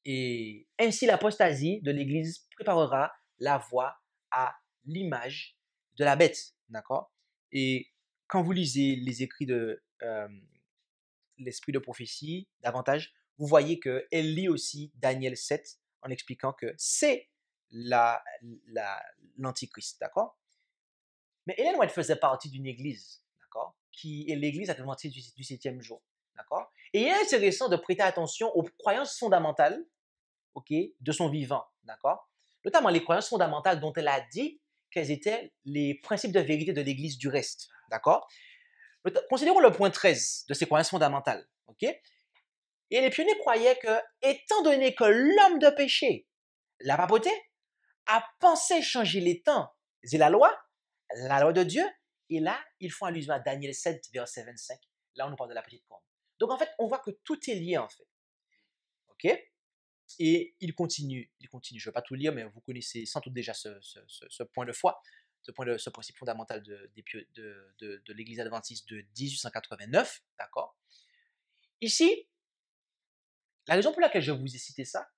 Et ainsi, l'apostasie de l'Église préparera la voie à l'image de la bête. D'accord? Et quand vous lisez les écrits de l'esprit de prophétie davantage, vous voyez qu'elle lit aussi Daniel 7 en expliquant que c'est l'Antichrist. D'accord? Mais Ellen White faisait partie d'une église, d'accord, qui est l'église adventiste du 7e jour. D'accord? Et il est intéressant de prêter attention aux croyances fondamentales, ok, de son vivant. D'accord? Notamment les croyances fondamentales dont elle a dit qu'elles étaient les principes de vérité de l'église du reste. D'accord? Considérons le point 13 de ces croyances fondamentales. Ok? Et les pionniers croyaient que, étant donné que l'homme de péché, la papauté, a pensé changer les temps et la loi de Dieu, et là, ils font allusion à Daniel 7, verset 25. Là, on nous parle de la petite corne. Donc, en fait, on voit que tout est lié, en fait. OK? Et il continue, il continue. Je ne vais pas tout lire, mais vous connaissez sans doute déjà ce point de foi, ce principe fondamental de l'Église adventiste de 1889, d'accord? Ici, la raison pour laquelle je vous ai cité ça,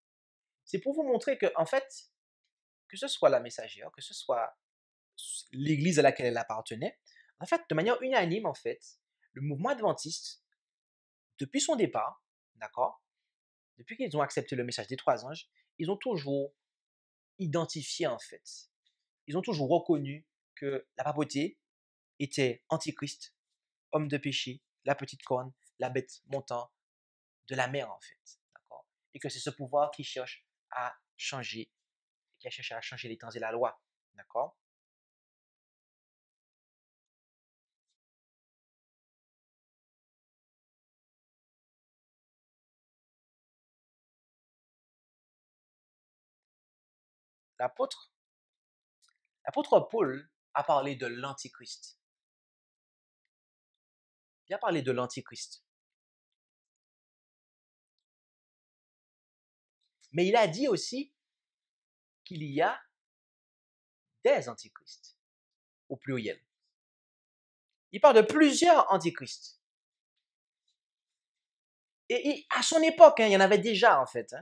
c'est pour vous montrer que, en fait, que ce soit la messagère, que ce soit l'Église à laquelle elle appartenait, en fait, de manière unanime, en fait, le mouvement adventiste, depuis son départ, d'accord, depuis qu'ils ont accepté le message des trois anges, ils ont toujours identifié, en fait, ils ont toujours reconnu que la papauté était antichrist, homme de péché, la petite corne, la bête montant de la mer, en fait, d'accord, et que c'est ce pouvoir qui cherche à changer, qui a cherché à changer les temps et la loi, d'accord. L'apôtre, l'apôtre Paul a parlé de l'antichrist. Il a parlé de l'antichrist. Mais il a dit aussi qu'il y a des antichrists, au pluriel. Il parle de plusieurs antichrists. Et à son époque, il y en avait déjà, en fait.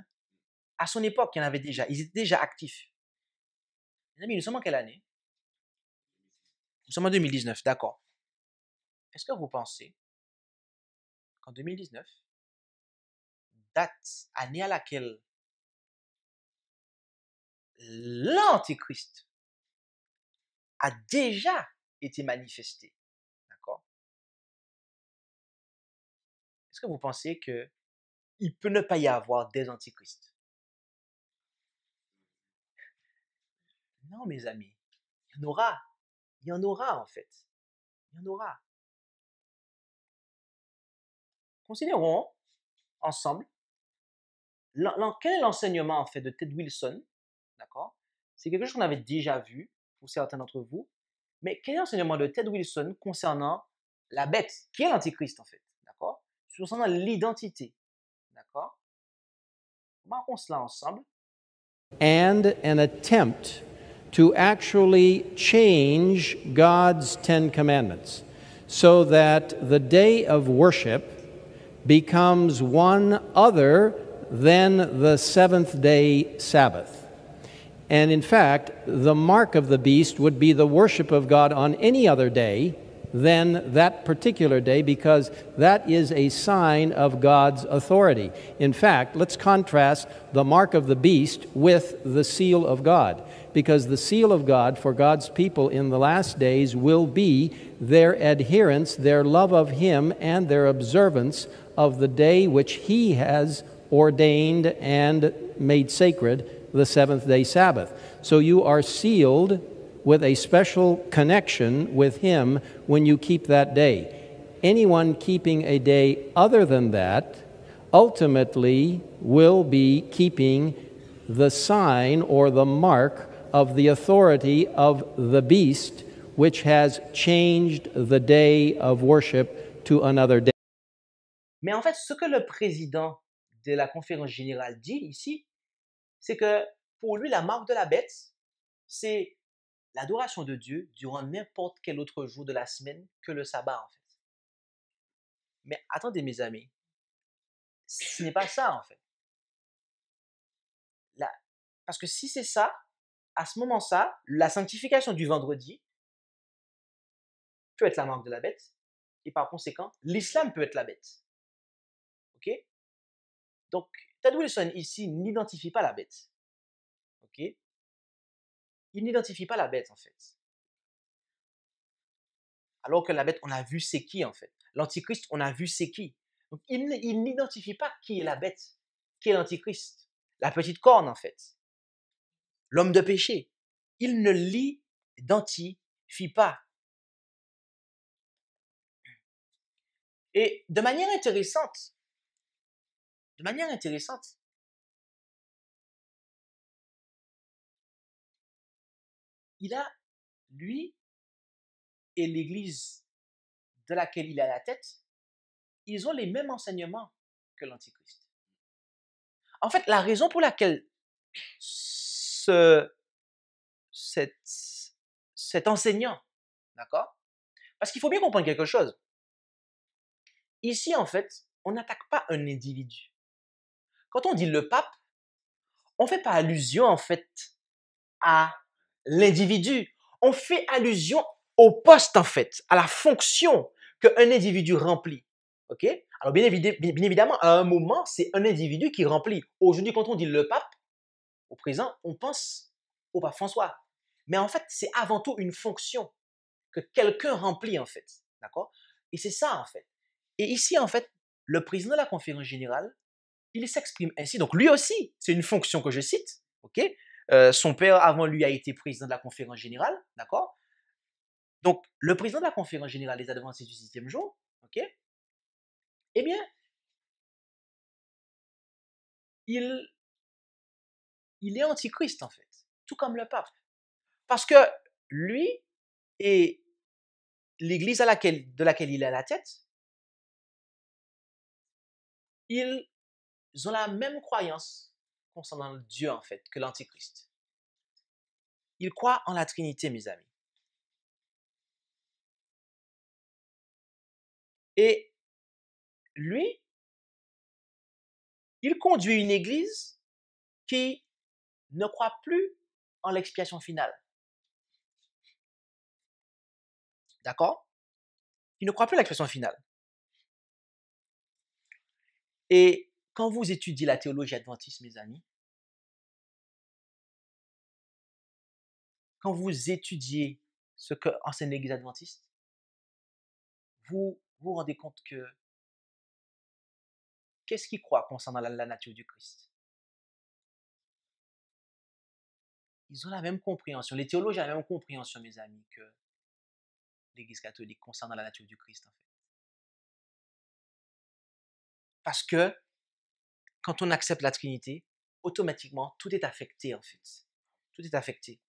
À son époque, il y en avait déjà. Ils étaient déjà actifs. Les amis, nous sommes en quelle année? Nous sommes en 2019, d'accord. Est-ce que vous pensez qu'en 2019, date, année à laquelle l'antichrist a déjà été manifesté, d'accord? Est-ce que vous pensez qu'il peut ne pas y avoir des antichrists? Non, mes amis, il y en aura. Il y en aura, en fait. Il y en aura. Considérons ensemble quel est l'enseignement, en fait, de Ted Wilson, d'accord? C'est quelque chose qu'on avait déjà vu pour certains d'entre vous, mais quel est l'enseignement de Ted Wilson concernant la bête, qui est l'antichrist, en fait, d'accord? Concernant l'identité, d'accord? Marquons cela ensemble. And an attempt to actually change God's Ten Commandments so that the day of worship becomes one other than the seventh-day Sabbath. And in fact, the mark of the beast would be the worship of God on any other day than that particular day, because that is a sign of God's authority. In fact, let's contrast the mark of the beast with the seal of God, because the seal of God for God's people in the last days will be their adherence, their love of Him, and their observance of the day which He has ordained and made sacred, the seventh-day Sabbath. So you are sealed with a special connection with Him when you keep that day. Anyone keeping a day other than that ultimately will be keeping the sign or the mark of the authority of the beast, which has changed the day of worship to another day. Mais en fait, ce que le président de la conférence générale dit ici, c'est que pour lui, la marque de la bête, c'est l'adoration de Dieu durant n'importe quel autre jour de la semaine que le sabbat, en fait. Mais attendez, mes amis, ce n'est pas ça, en fait. Parce que si c'est ça, à ce moment-là, la sanctification du vendredi peut être la marque de la bête, et par conséquent, l'islam peut être la bête. OK? Donc, Ted Wilson ici n'identifie pas la bête. OK? Il n'identifie pas la bête, en fait. Alors que la bête, on a vu c'est qui, en fait. L'antichrist, on a vu c'est qui. Donc, il n'identifie pas qui est la bête, qui est l'antichrist. La petite corne, en fait. L'homme de péché. Il ne l'identifie pas. Et de manière intéressante, de manière intéressante. Il a, lui et l'Église de laquelle il est à la tête, ils ont les mêmes enseignements que l'Antichrist. En fait, la raison pour laquelle cet enseignant, d'accord? Parce qu'il faut bien comprendre quelque chose. Ici, en fait, on n'attaque pas un individu. Quand on dit le pape, on ne fait pas allusion, en fait, à l'individu. On fait allusion au poste, en fait, à la fonction qu'un individu remplit. OK? Alors, bien évidemment, à un moment, c'est un individu qui remplit. Aujourd'hui, quand on dit le pape, au présent, on pense au pape François. Mais en fait, c'est avant tout une fonction que quelqu'un remplit, en fait. D'accord? Et c'est ça, en fait. Et ici, en fait, le président de la conférence générale, il s'exprime ainsi. Donc, lui aussi, c'est une fonction que je cite. OK? Son père, avant lui, a été président de la conférence générale. D'accord? Donc, le président de la conférence générale des Adventistes du 6e jour, OK? Eh bien, il est antichrist, en fait. Tout comme le pape. Parce que lui et l'église de laquelle il est à la tête, ils ont la même croyance concernant Dieu, en fait, que l'antichrist. Ils croient en la Trinité, mes amis. Et lui, il conduit une église qui ne croit plus en l'expiation finale. D'accord? Il ne croit plus à l'expiation finale. Et quand vous étudiez la théologie adventiste, mes amis, quand vous étudiez ce que enseigne l'Église adventiste, vous vous rendez compte que qu'est-ce qu'ils croient concernant la nature du Christ? Ils ont la même compréhension. Les théologiens ont la même compréhension, mes amis, que l'Église catholique concernant la nature du Christ, en fait. Parce que quand on accepte la Trinité, automatiquement, tout est affecté, en fait. Tout est affecté.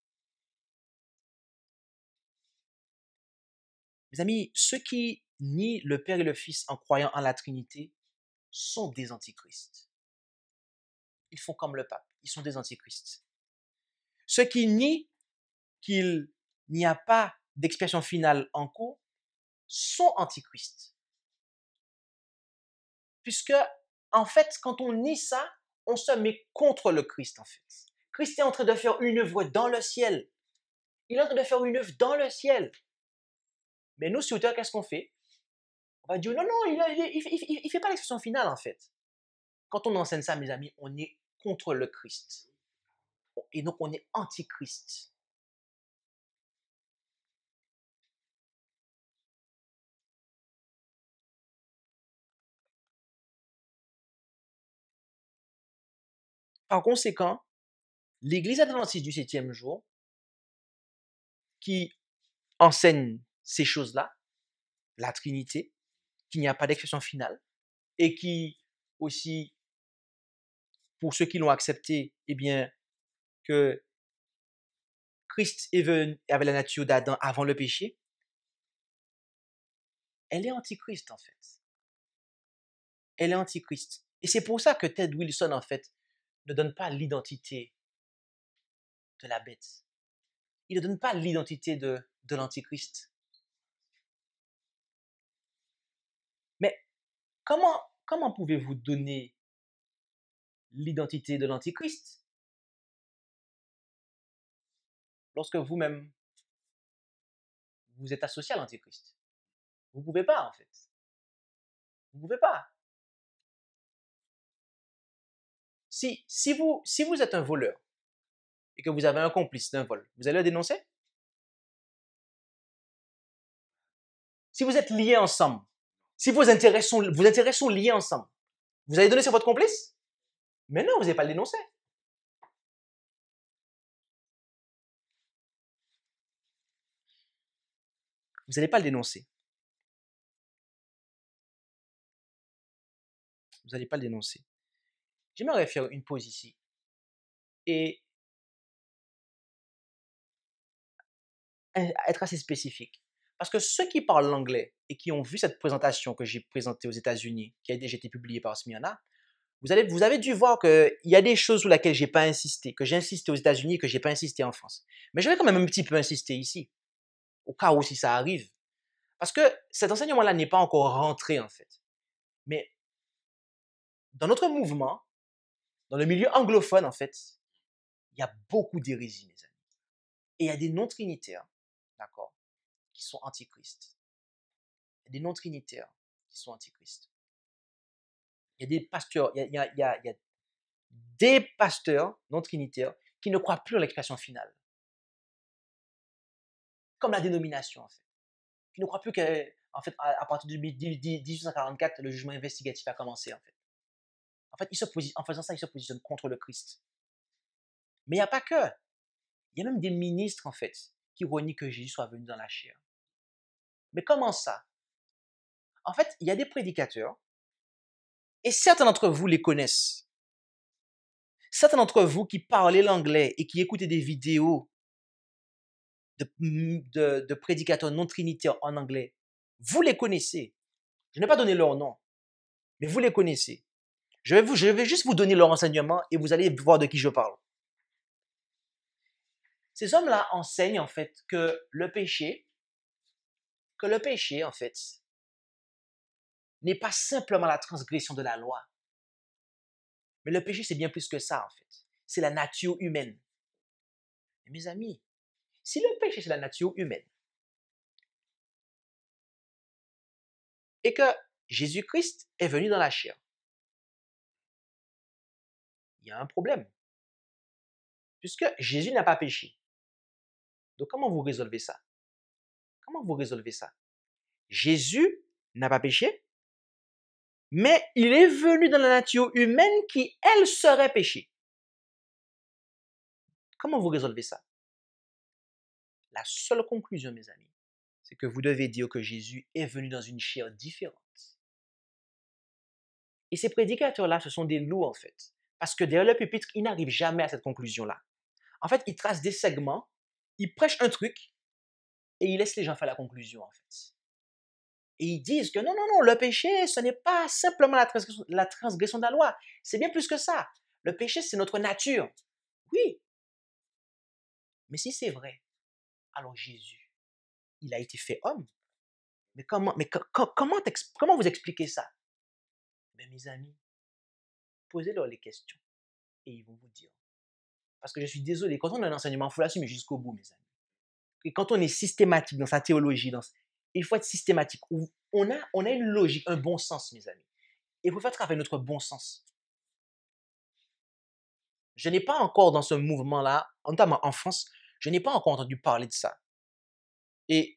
Mes amis, ceux qui nient le Père et le Fils en croyant en la Trinité sont des antichrists. Ils font comme le pape, ils sont des antichrists. Ceux qui nient qu'il n'y a pas d'expiation finale en cours sont antichrists. Puisque, en fait, quand on nie ça, on se met contre le Christ, en fait. Christ est en train de faire une œuvre dans le ciel. Il est en train de faire une œuvre dans le ciel. Mais nous, sur terre, qu'est-ce qu'on fait? On va dire, non, non, il ne fait pas l'expression finale, en fait. Quand on enseigne ça, mes amis, on est contre le Christ. Et donc, on est antichrist. Par conséquent, l'Église adventiste du 7e jour, qui enseigne ces choses-là, la Trinité, qu'il n'y a pas d'expression finale, et qui aussi, pour ceux qui l'ont accepté, eh bien, que Christ est venu avec la nature d'Adam avant le péché, elle est antichrist, en fait. Elle est antichrist. Et c'est pour ça que Ted Wilson, en fait, ne donne pas l'identité de la bête. Il ne donne pas l'identité de l'antichrist. Mais comment pouvez-vous donner l'identité de l'antichrist lorsque vous-même, vous êtes associé à l'antichrist? Vous ne pouvez pas, en fait. Vous ne pouvez pas. Si vous êtes un voleur et que vous avez un complice d'un vol, vous allez le dénoncer? Si vous êtes liés ensemble, si vos intérêts sont liés ensemble, vous allez donner sur votre complice? Mais non, vous n'allez pas le dénoncer. Vous n'allez pas le dénoncer. Vous n'allez pas le dénoncer. J'aimerais faire une pause ici et être assez spécifique. Parce que ceux qui parlent l'anglais et qui ont vu cette présentation que j'ai présentée aux États-Unis, qui a déjà été publiée par Smyrna, vous avez dû voir qu'il y a des choses sur lesquelles j'ai pas insisté, que j'ai insisté aux États-Unis et que j'ai pas insisté en France. Mais je vais quand même un petit peu insister ici, au cas où si ça arrive. Parce que cet enseignement-là n'est pas encore rentré en fait. Mais dans notre mouvement, dans le milieu anglophone en fait, il y a beaucoup d'hérésies, mes amis. Et il y a des non-trinitaires, d'accord, qui sont antichristes. Il y a des non-trinitaires qui sont antichristes. Il y a des pasteurs, il y a des pasteurs non-trinitaires qui ne croient plus en l'expression finale. Comme la dénomination, en fait. Qui ne croient plus qu'en fait, à partir de 1844, le jugement investigatif a commencé, en fait. En fait, en faisant ça, ils se positionnent contre le Christ. Mais il n'y a pas que. Il y a même des ministres, en fait, qui renient que Jésus soit venu dans la chair. Mais comment ça? En fait, il y a des prédicateurs, et certains d'entre vous les connaissent. Certains d'entre vous qui parlez l'anglais et qui écoutez des vidéos de prédicateurs non trinitaires en anglais, vous les connaissez. Je n'ai pas donné leur nom, mais vous les connaissez. Je vais juste vous donner leur enseignement et vous allez voir de qui je parle. Ces hommes-là enseignent en fait que le péché, en fait, n'est pas simplement la transgression de la loi. Mais le péché, c'est bien plus que ça, en fait. C'est la nature humaine. Et mes amis, si le péché, c'est la nature humaine, et que Jésus-Christ est venu dans la chair, il y a un problème. Puisque Jésus n'a pas péché. Donc, comment vous résolvez ça? Comment vous résolvez ça? Jésus n'a pas péché, mais il est venu dans la nature humaine qui, elle, serait péché. Comment vous résolvez ça? La seule conclusion, mes amis, c'est que vous devez dire que Jésus est venu dans une chair différente. Et ces prédicateurs-là, ce sont des loups, en fait. Parce que derrière le pupitre, ils n'arrivent jamais à cette conclusion-là. En fait, ils tracent des segments, ils prêchent un truc, et ils laissent les gens faire la conclusion, en fait. Et ils disent que non, non, non, le péché, ce n'est pas simplement la transgression de la loi. C'est bien plus que ça. Le péché, c'est notre nature. Oui. Mais si c'est vrai, alors Jésus, il a été fait homme. Mais comment vous expliquez ça? Mais mes amis, posez-leur les questions et ils vont vous dire. Parce que je suis désolé, quand on a un enseignement, il faut l'assumer jusqu'au bout, mes amis. Et quand on est systématique dans sa théologie, il faut être systématique. On a une logique, un bon sens, mes amis. Et il faut faire travailler notre bon sens. Je n'ai pas encore dans ce mouvement-là, notamment en France, je n'ai pas encore entendu parler de ça. Et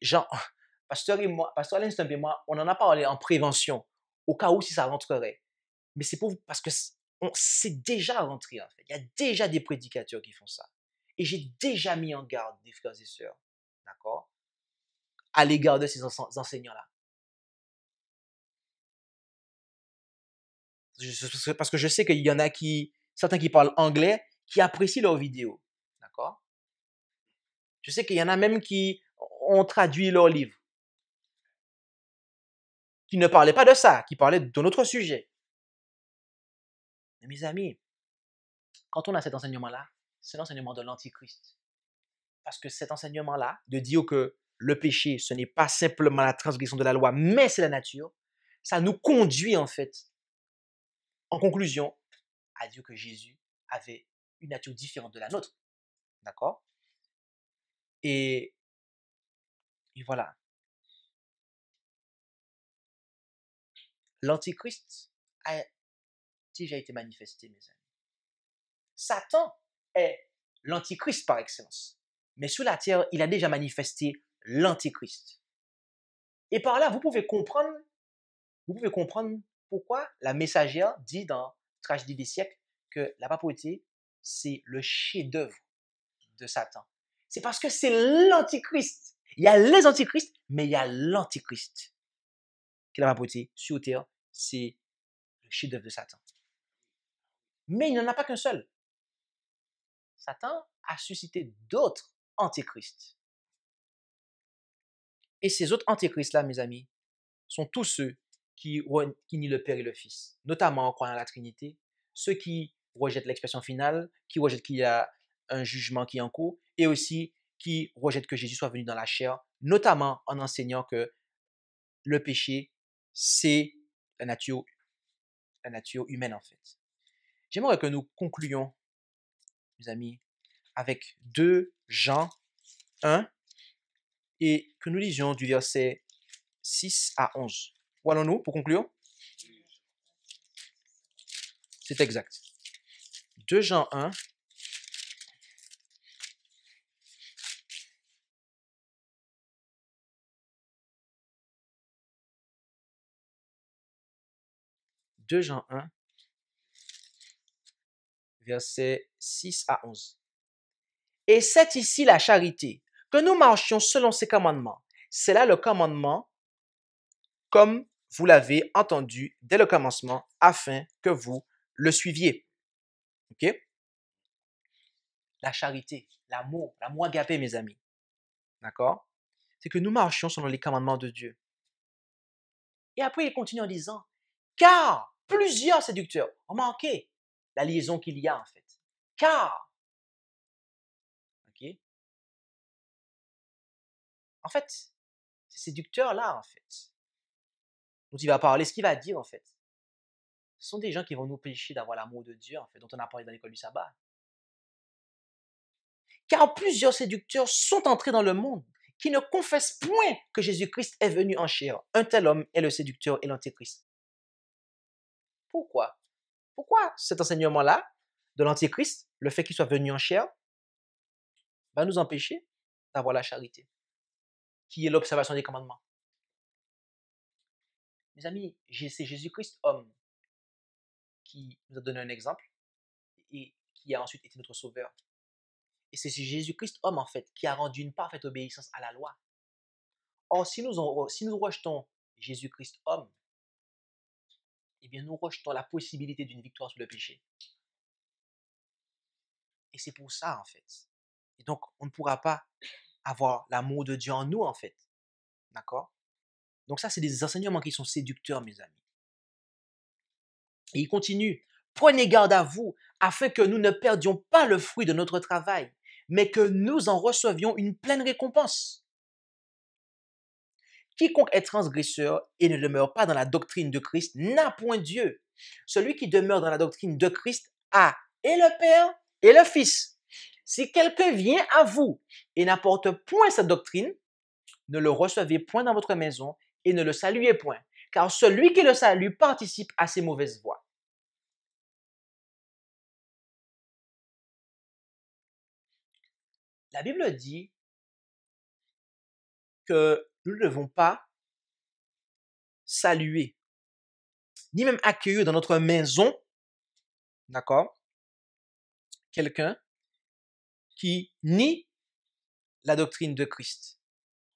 Pasteur Alain Stump et moi, on en a parlé en prévention, au cas où si ça rentrerait. Mais c'est parce que c'est déjà rentré, en fait. Il y a déjà des prédicateurs qui font ça. Et j'ai déjà mis en garde des frères et sœurs, d'accord, à l'égard de ces enseignants-là. Parce que je sais qu'il y en a certains qui parlent anglais, qui apprécient leurs vidéos, d'accord. Je sais qu'il y en a même qui ont traduit leurs livres, qui ne parlaient pas de ça, qui parlaient d'un autre sujet. Mais mes amis, quand on a cet enseignement-là, c'est l'enseignement de l'Antichrist. Parce que cet enseignement-là, de dire que le péché, ce n'est pas simplement la transgression de la loi, mais c'est la nature, ça nous conduit en fait, en conclusion, à dire que Jésus avait une nature différente de la nôtre. D'accord? Et voilà. L'Antichrist a déjà été manifesté, mes amis. Satan est l'Antichrist par excellence. Mais sur la terre, il a déjà manifesté l'Antichrist. Et par là, vous pouvez comprendre pourquoi la messagère dit dans Tragédie des siècles que la papauté, c'est le chef-d'œuvre de Satan. C'est parce que c'est l'Antichrist. Il y a les Antichrists, mais il y a l'Antichrist. Que la papauté sur terre, c'est le chef-d'œuvre de Satan. Mais il n'y en a pas qu'un seul. Satan a suscité d'autres antéchrists. Et ces autres antéchrists-là, mes amis, sont tous ceux qui nient le Père et le Fils, notamment en croyant à la Trinité, ceux qui rejettent l'expression finale, qui rejettent qu'il y a un jugement qui est en cours, et aussi qui rejettent que Jésus soit venu dans la chair, notamment en enseignant que le péché, c'est la nature humaine en fait. J'aimerais que nous concluions, mes amis, avec 2 Jean 1 et que nous lisions du verset 6 à 11. Où allons-nous pour conclure? C'est exact. 2 Jean 1. Jean 1, versets 6 à 11. Et c'est ici la charité, que nous marchions selon ses commandements. C'est là le commandement, comme vous l'avez entendu dès le commencement, afin que vous le suiviez. OK? La charité, l'amour agapé, mes amis. D'accord? C'est que nous marchions selon les commandements de Dieu. Et après, il continue en disant, car plusieurs séducteurs, remarquez la liaison qu'il y a en fait. Car, ok? En fait, ces séducteurs-là, en fait, dont il va parler, ce qu'il va dire en fait, ce sont des gens qui vont nous pécher d'avoir l'amour de Dieu, en fait, dont on a parlé dans l'école du sabbat. Car plusieurs séducteurs sont entrés dans le monde qui ne confessent point que Jésus-Christ est venu en chair. Un tel homme est le séducteur et l'antéchrist. Pourquoi? Pourquoi cet enseignement-là de l'antéchrist, le fait qu'il soit venu en chair, va nous empêcher d'avoir la charité, qui est l'observation des commandements? Mes amis, c'est Jésus-Christ homme qui nous a donné un exemple et qui a ensuite été notre sauveur. Et c'est Jésus-Christ homme, en fait, qui a rendu une parfaite obéissance à la loi. Or, si nous rejetons Jésus-Christ homme, eh bien, nous rejetons la possibilité d'une victoire sur le péché. Et c'est pour ça, en fait. Et donc, on ne pourra pas avoir l'amour de Dieu en nous, en fait. D'accord? Donc ça, c'est des enseignements qui sont séducteurs, mes amis. Et il continue. Prenez garde à vous, afin que nous ne perdions pas le fruit de notre travail, mais que nous en recevions une pleine récompense. Quiconque est transgresseur et ne demeure pas dans la doctrine de Christ n'a point Dieu. Celui qui demeure dans la doctrine de Christ a et le Père et le Fils. Si quelqu'un vient à vous et n'apporte point cette doctrine, ne le recevez point dans votre maison et ne le saluez point, car celui qui le salue participe à ses mauvaises voies. La Bible dit que nous ne devons pas saluer, ni même accueillir dans notre maison, d'accord, quelqu'un qui nie la doctrine de Christ,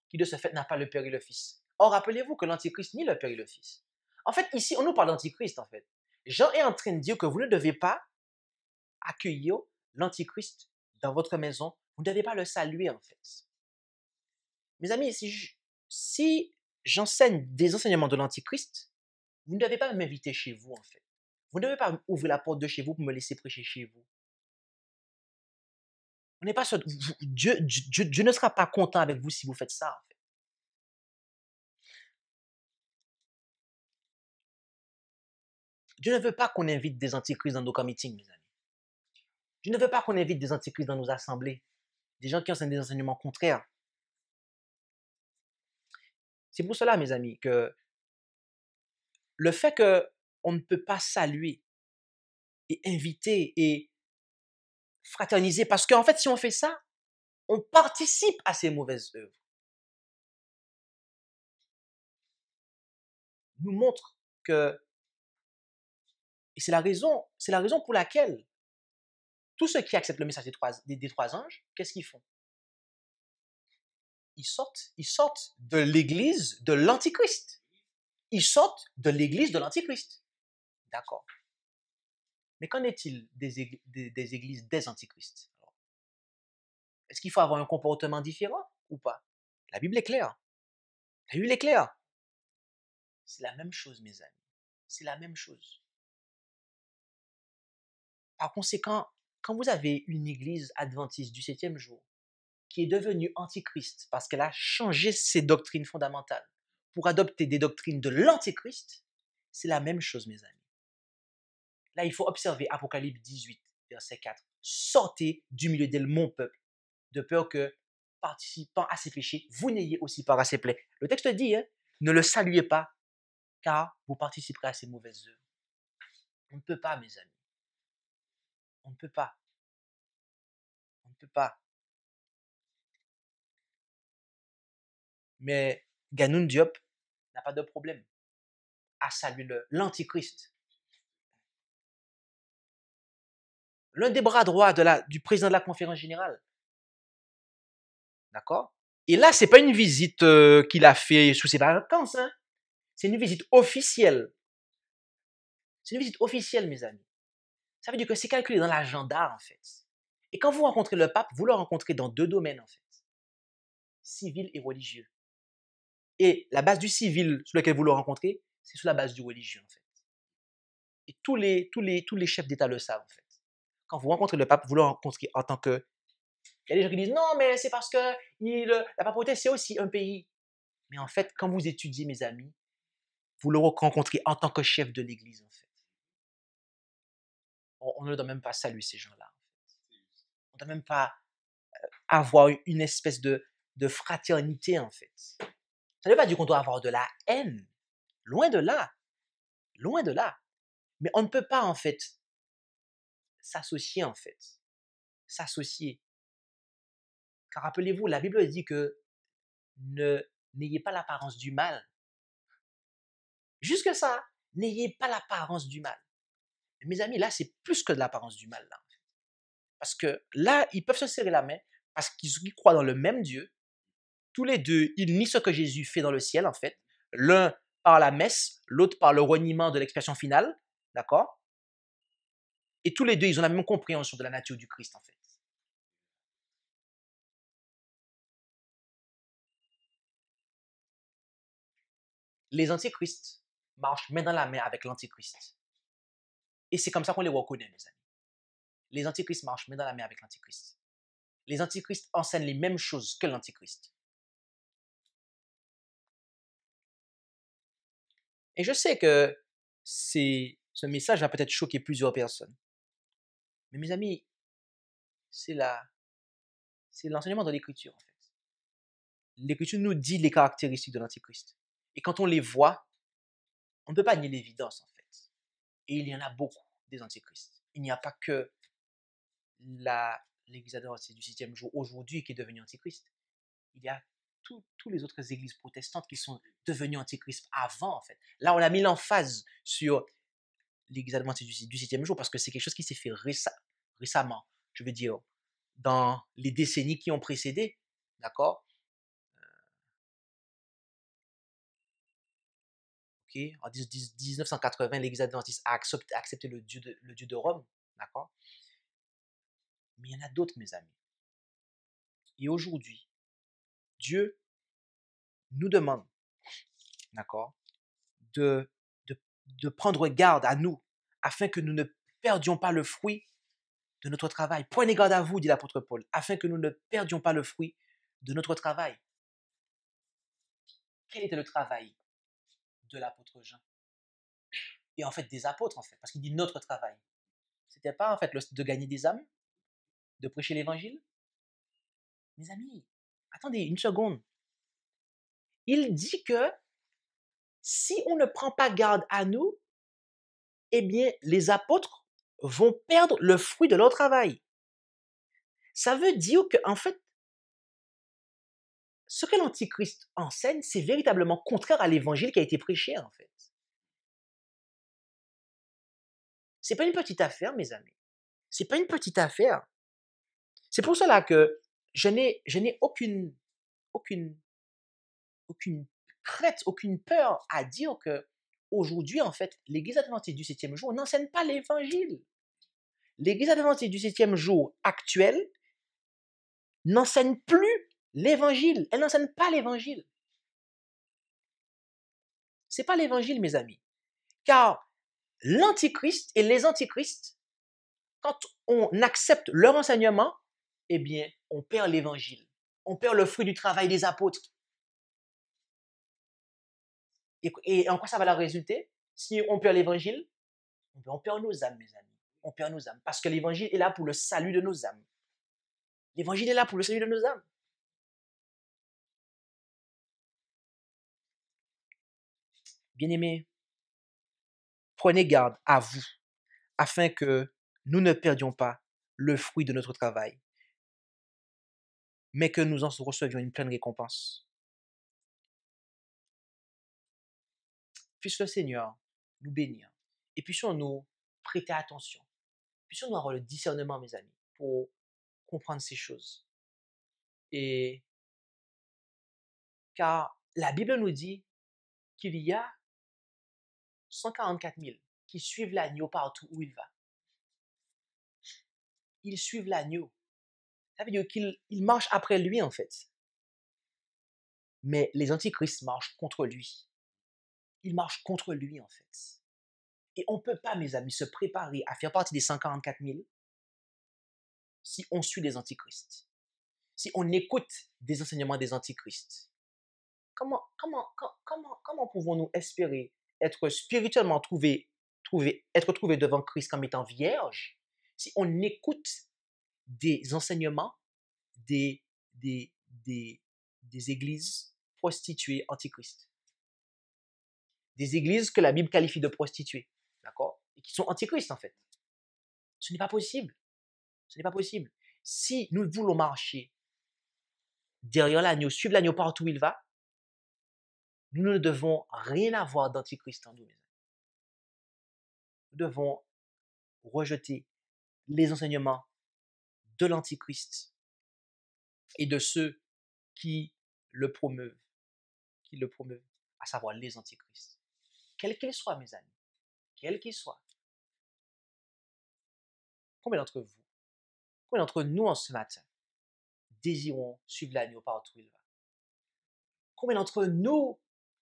qui de ce fait n'a pas le Père et le Fils. Or, rappelez-vous que l'Antichrist nie le Père et le Fils. En fait, ici, on nous parle d'Antichrist, en fait. Jean est en train de dire que vous ne devez pas accueillir l'Antichrist dans votre maison. Vous ne devez pas le saluer, en fait. Mes amis, si j'enseigne des enseignements de l'Antichrist, vous ne devez pas m'inviter chez vous, en fait. Vous ne devez pas ouvrir la porte de chez vous pour me laisser prêcher chez vous. On n'est pas sûr, Dieu ne sera pas content avec vous si vous faites ça, en fait. Dieu ne veut pas qu'on invite des antichrists dans nos meetings, mes amis. Dieu ne veut pas qu'on invite des antichrists dans nos assemblées, des gens qui enseignent des enseignements contraires. C'est pour cela, mes amis, que le fait qu'on ne peut pas saluer et inviter et fraterniser, parce qu'en fait, si on fait ça, on participe à ces mauvaises œuvres. Nous montre que, et c'est la raison pour laquelle tous ceux qui acceptent le message des trois anges, qu'est-ce qu'ils font? Ils sortent de l'église de l'Antichrist. Ils sortent de l'église de l'Antichrist. D'accord. Mais qu'en est-il des églises des antichrists? Alors, est-ce qu'il faut avoir un comportement différent ou pas? La Bible est claire. La Bible est claire. C'est la même chose, mes amis. C'est la même chose. Par conséquent, quand vous avez une église adventiste du septième jour qui est devenue antichrist parce qu'elle a changé ses doctrines fondamentales pour adopter des doctrines de l'antichrist, c'est la même chose, mes amis. Là, il faut observer Apocalypse 18, verset 4. Sortez du milieu d'elle, mon peuple, de peur que, participant à ses péchés, vous n'ayez aussi part à ses plaies. Le texte dit, hein, ne le saluez pas, car vous participerez à ses mauvaises œuvres. On ne peut pas, mes amis. On ne peut pas. On ne peut pas. Mais Ganoun Diop n'a pas de problème à saluer l'antichrist. L'un des bras droits du président de la conférence générale. D'accord? Et là, ce n'est pas une visite qu'il a fait sous ses vacances. Hein? C'est une visite officielle. C'est une visite officielle, mes amis. Ça veut dire que c'est calculé dans l'agenda, en fait. Et quand vous rencontrez le pape, vous le rencontrez dans deux domaines, en fait. Civil et religieux. Et la base du civil sur lequel vous le rencontrez, c'est sur la base du religieux, en fait. Et tous les chefs d'État le savent, en fait. Quand vous rencontrez le pape, vous le rencontrez en tant que... Il y a des gens qui disent, non, mais c'est parce que la papauté, c'est aussi un pays. Mais en fait, quand vous étudiez, mes amis, vous le rencontrez en tant que chef de l'Église, en fait. On ne doit même pas saluer ces gens-là, en fait. On ne doit même pas avoir une espèce de fraternité, en fait. Ça ne veut pas dire qu'on doit avoir de la haine. Loin de là. Loin de là. Mais on ne peut pas, en fait, s'associer, en fait. S'associer. Car rappelez-vous, la Bible dit que n'ayez pas l'apparence du mal. Jusque ça, n'ayez pas l'apparence du mal. Mais mes amis, là, c'est plus que de l'apparence du mal, là. En fait. Parce que là, ils peuvent se serrer la main parce qu'ils croient dans le même Dieu. Tous les deux, ils nient ce que Jésus fait dans le ciel, en fait. L'un par la messe, l'autre par le reniement de l'expression finale. D'accord? Et tous les deux, ils ont la même compréhension de la nature du Christ, en fait. Les antichrists marchent main dans la main avec l'antichrist. Et c'est comme ça qu'on les reconnaît, mes amis. Les antichrists marchent main dans la main avec l'antichrist. Les antichrists enseignent les mêmes choses que l'antichrist. Et je sais que ce message va peut-être choquer plusieurs personnes. Mais mes amis, c'est l'enseignement de l'Écriture, en fait. L'Écriture nous dit les caractéristiques de l'antichrist. Et quand on les voit, on ne peut pas nier l'évidence, en fait. Et il y en a beaucoup, des antichrists. Il n'y a pas que l'Église adventiste du septième jour aujourd'hui qui est devenue antichrist. Il y a toutes les autres églises protestantes qui sont devenues antichristes avant, en fait. Là, on a mis l'emphase sur l'Église adventiste du septième jour parce que c'est quelque chose qui s'est fait récemment. Je veux dire, dans les décennies qui ont précédé, d'accord? Okay? En 1980, l'Église adventiste a accepté le Dieu de Rome, d'accord? Mais il y en a d'autres, mes amis. Et aujourd'hui, Dieu nous demande, d'accord, de prendre garde à nous, afin que nous ne perdions pas le fruit de notre travail. Prenez garde à vous, dit l'apôtre Paul, afin que nous ne perdions pas le fruit de notre travail. Quel était le travail de l'apôtre Jean? Et en fait, des apôtres, en fait, parce qu'il dit notre travail. C'était pas, en fait, de gagner des âmes, de prêcher l'évangile? Mes amis, attendez une seconde. Il dit que si on ne prend pas garde à nous, eh bien, les apôtres vont perdre le fruit de leur travail. Ça veut dire que, en fait, ce que l'Antichrist enseigne, c'est véritablement contraire à l'évangile qui a été prêché, en fait. C'est pas une petite affaire, mes amis. C'est pas une petite affaire. C'est pour cela que je n'ai aucune crainte, aucune peur à dire que aujourd'hui, en fait, l'Église adventiste du septième jour n'enseigne pas l'évangile. l'Église adventiste du 7e jour actuelle n'enseigne plus l'Évangile. Elle n'enseigne pas l'Évangile. Ce n'est pas l'Évangile, mes amis. Car l'Antichrist et les Antichrists, quand on accepte leur enseignement, eh bien, on perd l'Évangile. On perd le fruit du travail des apôtres. Et en quoi ça va leur résulter? Si on perd l'Évangile, on perd nos âmes, mes amis. On perd nos âmes. Parce que l'Évangile est là pour le salut de nos âmes. L'Évangile est là pour le salut de nos âmes. Bien-aimés, prenez garde à vous, afin que nous ne perdions pas le fruit de notre travail, mais que nous en recevions une pleine récompense. Puisse le Seigneur nous bénir et puissions-nous prêter attention. Puissions-nous avoir le discernement, mes amis, pour comprendre ces choses. Et car la Bible nous dit qu'il y a 144 000 qui suivent l'agneau partout où il va. Ils suivent l'agneau. Ça veut dire qu'ils marchent après lui, en fait. Mais les antichrists marchent contre lui. Ils marchent contre lui, en fait. Et on ne peut pas, mes amis, se préparer à faire partie des 144 000 si on suit les antichrists. Si on écoute des enseignements des antichrists. Comment pouvons-nous espérer être spirituellement être trouvé devant Christ comme étant vierge si on écoute des enseignements des églises prostituées antichristes? Des églises que la Bible qualifie de prostituées, d'accord? Et qui sont antichristes en fait. Ce n'est pas possible. Ce n'est pas possible. Si nous voulons marcher derrière l'agneau, suivre l'agneau partout où il va, nous ne devons rien avoir d'antichrist en nous. Nous devons rejeter les enseignements de l'antichrist et de ceux qui le promeuvent, à savoir les antichrists. Quels qu'ils soient, mes amis, quels qu'ils soient. Combien d'entre vous, combien d'entre nous en ce matin désirons suivre l'agneau partout où il va? Combien d'entre nous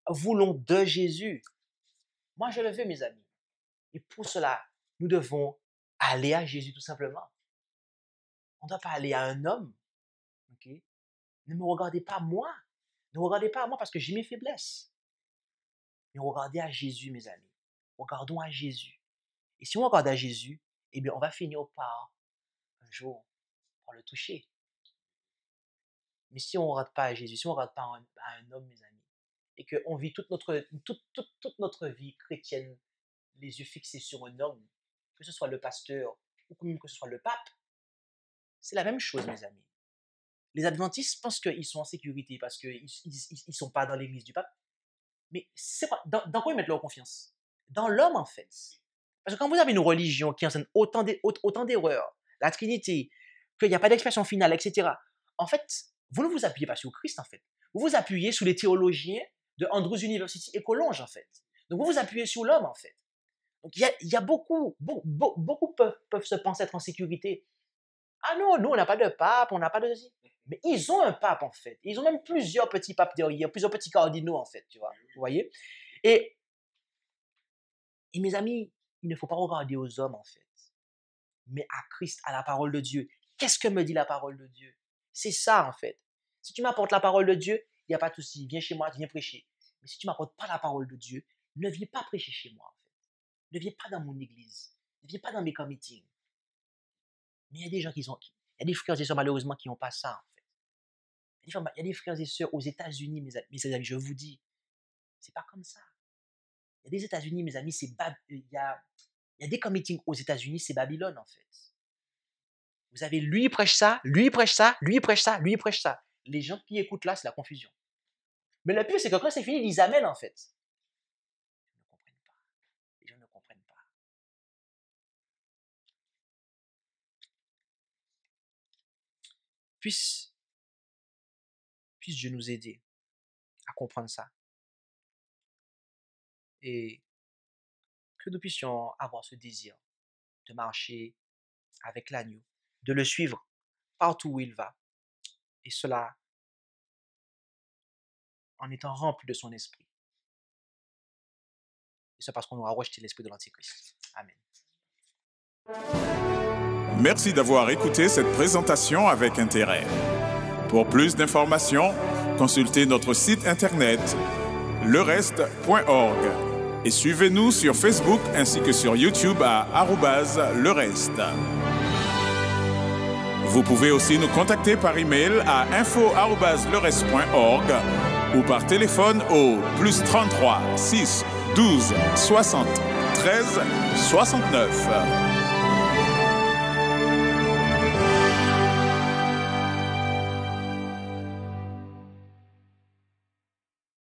voulons de Jésus? Moi, je le veux, mes amis. Et pour cela, nous devons aller à Jésus tout simplement. On ne doit pas aller à un homme. Okay? Ne me regardez pas moi. Ne regardez pas à moi parce que j'ai mes faiblesses. Mais regardez à Jésus, mes amis. Regardons à Jésus. Et si on regarde à Jésus, eh bien, on va finir par, un jour, par le toucher. Mais si on ne regarde pas à Jésus, si on ne regarde pas à un homme, mes amis, et qu'on vit toute notre vie chrétienne les yeux fixés sur un homme, que ce soit le pasteur ou même que ce soit le pape, c'est la même chose, mes amis. Les adventistes pensent qu'ils sont en sécurité parce qu'ils ne sont pas dans l'église du pape. Mais c'est quoi, dans quoi ils mettent leur confiance? Dans l'homme, en fait. Parce que quand vous avez une religion qui enseigne autant d'erreurs, la Trinité, qu'il n'y a pas d'expression finale, etc., en fait, vous ne vous appuyez pas sur Christ, en fait. Vous vous appuyez sur les théologiens de Andrews University et Collonges, en fait. Donc, vous vous appuyez sur l'homme, en fait. Donc, il y a beaucoup peuvent se penser être en sécurité. Ah non, nous, on n'a pas de pape, on n'a pas de... Mais ils ont un pape, en fait. Ils ont même plusieurs petits papes derrière, plusieurs petits cardinaux, en fait, tu vois. Vous voyez? Et mes amis, il ne faut pas regarder aux hommes, en fait, mais à Christ, à la parole de Dieu. Qu'est-ce que me dit la parole de Dieu? C'est ça, en fait. Si tu m'apportes la parole de Dieu, il n'y a pas de souci. Viens chez moi, viens prêcher. Mais si tu ne m'apportes pas la parole de Dieu, ne viens pas prêcher chez moi, en fait. Ne viens pas dans mon église. Ne viens pas dans mes meetings. Mais il y a des gens il y a des frères et sœurs, malheureusement, qui n'ont pas ça, en fait. Il y a des frères et sœurs aux États-Unis, mes amis, je vous dis, c'est pas comme ça. Il y a des États-Unis, mes amis, il y a des meetings aux États-Unis, c'est Babylone, en fait. Vous avez lui prêche ça, lui prêche ça, lui prêche ça, lui prêche ça. Les gens qui écoutent là, c'est la confusion. Mais le pire, c'est que quand c'est fini, ils amènent, en fait. Ils ne comprennent pas. Les gens ne comprennent pas. Puisse Dieu nous aider à comprendre ça. Et que nous puissions avoir ce désir de marcher avec l'agneau, de le suivre partout où il va. Et cela en étant rempli de son esprit. Et c'est parce qu'on aura rejeté l'esprit de l'Antichrist. Amen. Merci d'avoir écouté cette présentation avec intérêt. Pour plus d'informations, consultez notre site internet lereste.org et suivez-nous sur Facebook ainsi que sur YouTube à @lereste. Vous pouvez aussi nous contacter par email à info@lereste.org ou par téléphone au +33 6 12 60 13 69.